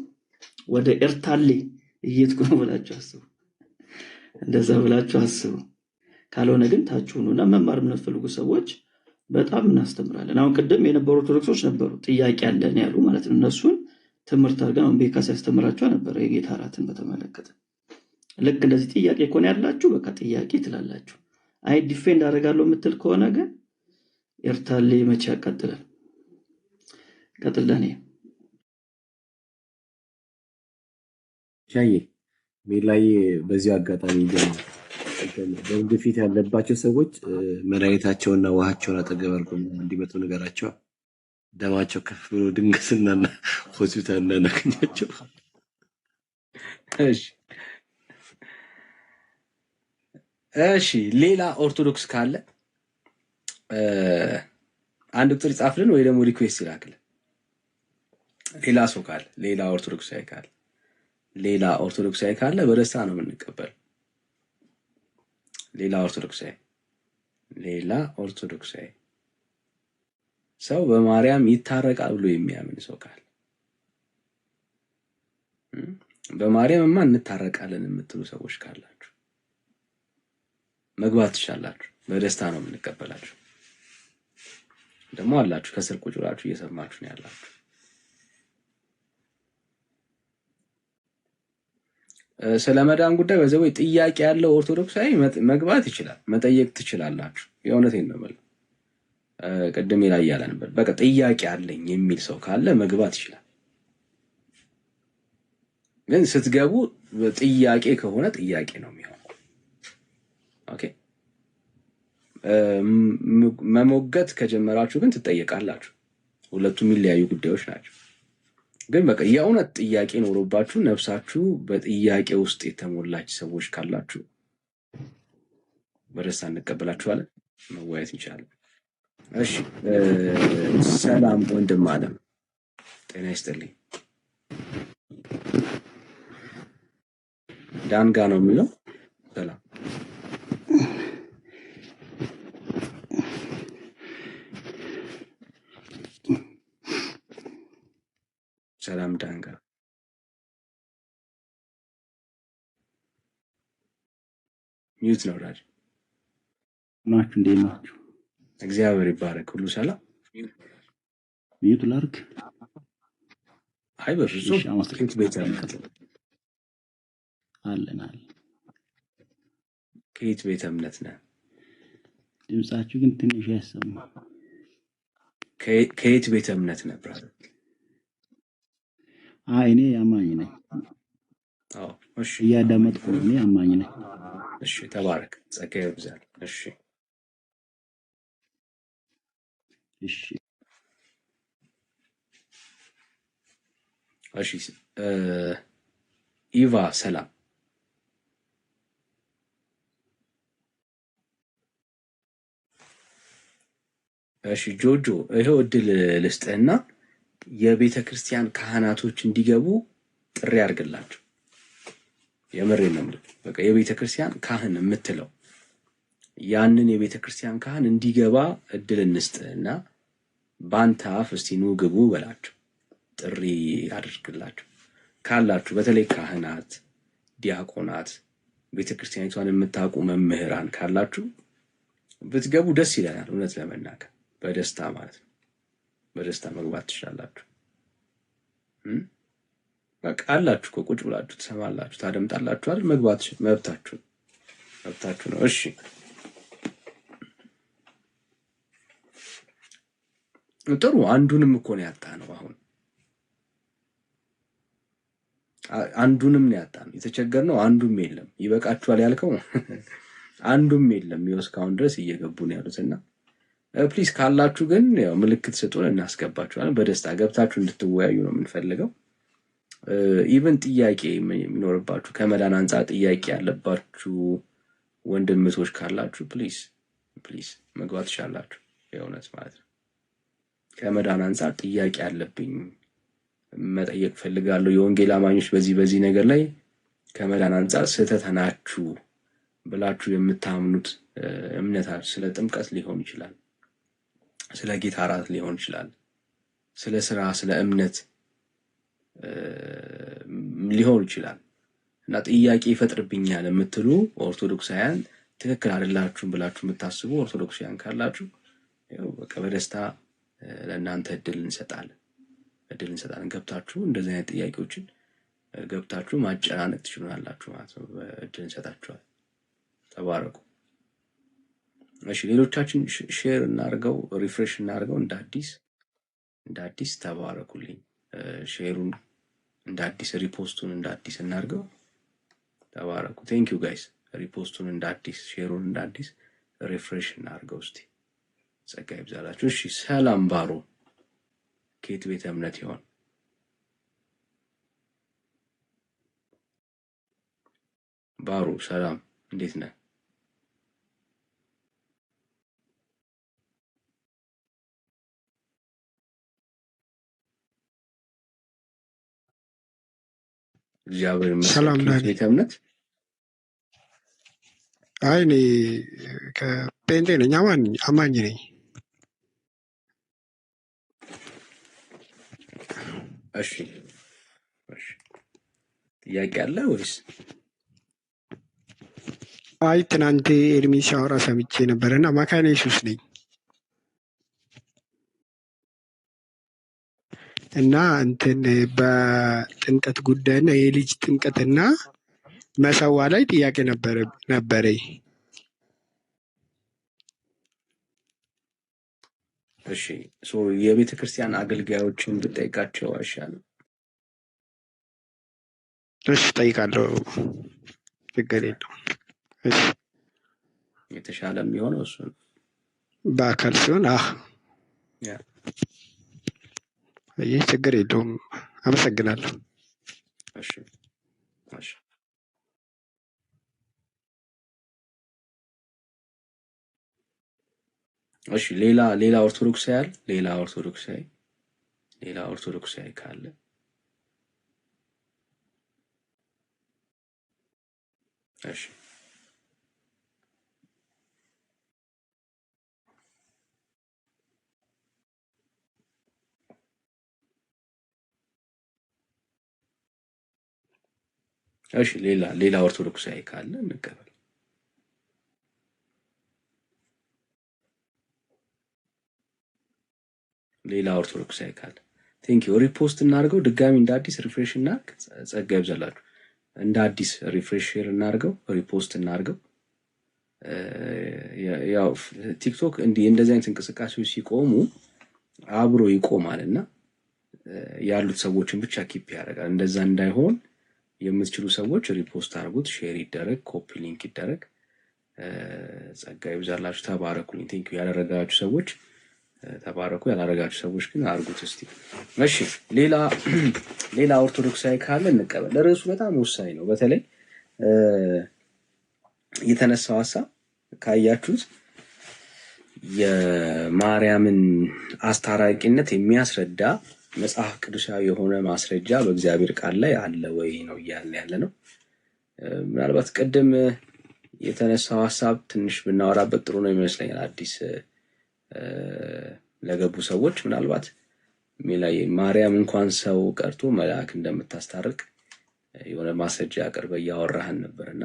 ወደ ኤርታሌ እየሄድኩ ነው ብላችሁ አስቡ። እንደዛ ብላችሁ አስቡ። ካልሆነ ግን ታች ሁኑና መማር የምትፈልጉ ሰዎች በጣም እናስተምራለን። አሁን ቅድም የነበሩ ኦርቶዶክሶች ነበሩ ጥያቄ አለን ያሉ ማለት ነው። እነሱን ትምህርት አድርገን አሁን ቤካ ሲያስተምራቸው ነበረ የጌታ እራትን በተመለከተ። ልክ እንደዚህ ጥያቄ ከሆነ ያላችሁ በቃ ጥያቄ ትላላችሁ። አይ ዲፌንድ አደርጋለሁ የምትል ከሆነ ግን ኤርታሌ መቼ ያቃጥላል? ቀጥለኔ ሻዬ ሜላይ በዚህ አጋጣሚ በወንድ ፊት ያለባቸው ሰዎች መድኃኒታቸውና ውሃቸውን አጠገብ አድርገው እንዲመጡ ንገራቸው። ደማቸው ከፍ ብሎ ድንገስናና ሆስፒታል እናገኛቸው። እሺ ሌላ ኦርቶዶክስ ካለ አንድ ቁጥር ይጻፍልን ወይ ደግሞ ሪኩዌስት ይላክልን። ሌላ ሰው ካለ ሌላ ኦርቶዶክሳዊ ካለ በደስታ ነው የምንቀበል። ሌላ ኦርቶዶክሳዊ ሰው በማርያም ይታረቃል ብሎ የሚያምን ሰው ካለ በማርያምማ እንታረቃለን የምትሉ ሰዎች ካላችሁ መግባት ትችላላችሁ። በደስታ ነው የምንቀበላችሁ። ደግሞ አላችሁ ከስር ቁጭ ብላችሁ እየሰማችሁ ነው ያላችሁ። ስለ መዳን ጉዳይ በዘው ጥያቄ ያለው ኦርቶዶክሳዊ መግባት ይችላል፣ መጠየቅ ትችላላችሁ። የእውነቴን ነው የምልህ። ቅድም ላይ ያለ ነበር። በቃ ጥያቄ አለኝ የሚል ሰው ካለ መግባት ይችላል። ግን ስትገቡ ጥያቄ ከሆነ ጥያቄ ነው የሚሆነው። ኦኬ። መሞገት ከጀመራችሁ ግን ትጠየቃላችሁ። ሁለቱም የሚለያዩ ጉዳዮች ናቸው። ግን በቃ የእውነት ጥያቄ ኖሮባችሁ ነፍሳችሁ በጥያቄ ውስጥ የተሞላች ሰዎች ካላችሁ በደስታ እንቀበላችኋለን፣ መወያየት እንችላለን። እሺ ሰላም ወንድም አለም፣ ጤና ይስጥልኝ። ዳንጋ ነው የሚለው። ሰላም ሰላም ዳንጋ። ሚዩት ነው ራጅ ናችሁ። እንዴት ናችሁ? እግዚአብሔር ይባረክ። ሁሉ ሰላም። ሚዩት ላርክ። አይ በፍጹም ከየት ቤተ እምነት አለን? ከየት ቤተ እምነት ነህ? ድምጻችሁ ግን ትንሽ ያሰማ። ከየት ቤተ እምነት ነህ ብራዘር? እኔ አማኝ ነኝ። አዎ እሺ፣ እያዳመጥኩ ነው። እኔ አማኝ ነኝ። እሺ፣ ተባረክ፣ ጸጋ ይብዛል። እሺ እሺ እሺ። ኢቫ ሰላም። እሺ ጆጆ፣ ይሄው እድል ልስጥህና የቤተ ክርስቲያን ካህናቶች እንዲገቡ ጥሪ አድርግላቸው። የምሬን ነው የምልህ። በቃ የቤተ ክርስቲያን ካህን የምትለው ያንን የቤተ ክርስቲያን ካህን እንዲገባ እድል እንስጥህና በአንተ አፍ እስቲ ኑ ግቡ በላቸው። ጥሪ አድርግላቸው ካላችሁ፣ በተለይ ካህናት፣ ዲያቆናት፣ ቤተ ክርስቲያኒቷን የምታውቁ መምህራን ካላችሁ ብትገቡ ደስ ይለናል። እውነት ለመናገር በደስታ ማለት ነው። በደስታ መግባት ትችላላችሁ። በቃ አላችሁ እኮ ቁጭ ብላችሁ ትሰማላችሁ፣ ታደምጣላችሁ አይደል? መግባት መብታችሁ ነው። እሺ ጥሩ። አንዱንም እኮ ነው ያጣነው። አሁን አንዱንም ነው ያጣነው። የተቸገርነው አንዱም የለም። ይበቃችኋል ያልከው አንዱም የለም። ይኸው እስካሁን ድረስ እየገቡ ነው ያሉትና ፕሊዝ ካላችሁ ግን ያው ምልክት ስጡን፣ እናስገባችኋለን። በደስታ ገብታችሁ እንድትወያዩ ነው የምንፈልገው። ኢቨን ጥያቄ የሚኖርባችሁ ከመዳን አንጻር ጥያቄ ያለባችሁ ወንድምቶች ካላችሁ ፕሊዝ መግባት ትችላላችሁ። የእውነት ማለት ነው። ከመዳን አንጻር ጥያቄ አለብኝ መጠየቅ ፈልጋለሁ፣ የወንጌል አማኞች በዚህ ነገር ላይ ከመዳን አንጻር ስህተት ናችሁ ብላችሁ የምታምኑት እምነታችሁ ስለ ጥምቀት ሊሆን ይችላል፣ ስለ ጌታ እራት ሊሆን ይችላል፣ ስለ ስራ፣ ስለ እምነት ሊሆን ይችላል እና ጥያቄ ይፈጥርብኛል የምትሉ ኦርቶዶክሳውያን ትክክል አይደላችሁም ብላችሁ የምታስቡ ኦርቶዶክሳውያን ካላችሁ ያው በቃ በደስታ ለእናንተ እድል እንሰጣለን። ገብታችሁ እንደዚህ አይነት ጥያቄዎችን ገብታችሁ ማጨናነቅ ትችላላችሁ ማለት ነው። እድል እንሰጣችኋል። ተባረኩ። እሺ ሌሎቻችን ሼር እናርገው፣ ሪፍሬሽ እናርገው። እንደ አዲስ ተባረኩልኝ። ሼሩን እንደ አዲስ፣ ሪፖስቱን እንደ አዲስ እናርገው። ተባረኩ። ቴንክ ዩ ጋይስ። ሪፖስቱን እንደ አዲስ፣ ሼሩን እንደ አዲስ ሪፍሬሽ እናርገው። እስቲ ጸጋ ይብዛላችሁ። እሺ ሰላም ባሮ ከየት ቤተ እምነት ይሆን? ባሮ ሰላም፣ እንዴት ነህ? እግዚአብሔር ይመስገን። ከየት ቤተ እምነት? አይ እኔ ከጴንጤ ነኝ፣ አማኝ ነኝ። እሺ ጥያቄ አለ ወይስ? አይ ትናንት ኤርሚ ሲያወራ ሰምቼ ነበረና መካነ ኢየሱስ ነኝ እና እንትን በጥምቀት ጉዳይና የልጅ ጥምቀትና መሰዋ ላይ ጥያቄ ነበረኝ። እሺ የቤተ ክርስቲያን አገልጋዮችን ብጠይቃቸው አይሻልም? እሺ ጠይቃለሁ፣ ችግር የለውም። እሺ የተሻለ የሚሆነው እሱ ነው። በአካል ሲሆን ይህ ችግር የለውም። አመሰግናለሁ። እሺ እሺ ሌላ ኦርቶዶክሳዊ ካለ እሺ ሌላ ኦርቶዶክሳዊ ካለ እንቀበል። ሌላ ኦርቶዶክሳዊ ካለ ቴንክ ዩ። ሪፖስት እናድርገው ድጋሚ እንደ አዲስ ሪፍሬሽ እና ጸጋ ይብዛላችሁ። እንደ አዲስ ሪፍሬሽ ሼር እናድርገው፣ ሪፖስት እናድርገው። ያው ቲክቶክ እንደዚህ አይነት እንቅስቃሴዎች ሲቆሙ አብሮ ይቆማል እና ያሉት ሰዎችን ብቻ ኪፕ ያደርጋል። እንደዛ እንዳይሆን የምትችሉ ሰዎች ሪፖስት አድርጉት፣ ሼር ይደረግ፣ ኮፒ ሊንክ ይደረግ። ጸጋ ይብዛላችሁ። ተባረኩልኝ። ቴንክ ዩ። ያደረጋችሁ ሰዎች ተባረኩ፣ ያላረጋችሁ ሰዎች ግን አርጉት እስቲ። እሺ ሌላ ኦርቶዶክሳዊ ካለ እንቀበል። ርዕሱ በጣም ወሳኝ ነው። በተለይ የተነሳው ሀሳብ ካያችሁት የማርያምን አስታራቂነት የሚያስረዳ መጽሐፍ ቅዱሳዊ የሆነ ማስረጃ በእግዚአብሔር ቃል ላይ አለ ወይ ነው እያልን ያለ ነው። ምናልባት ቅድም የተነሳው ሀሳብ ትንሽ ብናወራበት ጥሩ ነው ይመስለኛል። አዲስ ለገቡ ሰዎች ምናልባት ማርያም እንኳን ሰው ቀርቶ መልአክ እንደምታስታርቅ የሆነ ማስረጃ አቅርበ እያወራህን ነበርና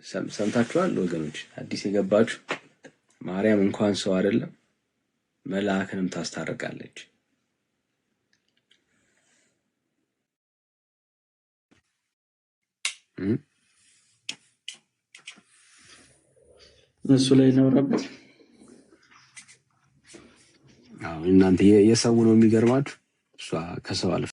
ሰምታችኋል ወገኖች? አዲስ የገባችሁ ማርያም እንኳን ሰው አይደለም መልአክንም ታስታርቃለች። እሱ ላይ እናወራበት። እናንተ የሰው ነው የሚገርማችሁ፣ እሷ ከሰው አልፋ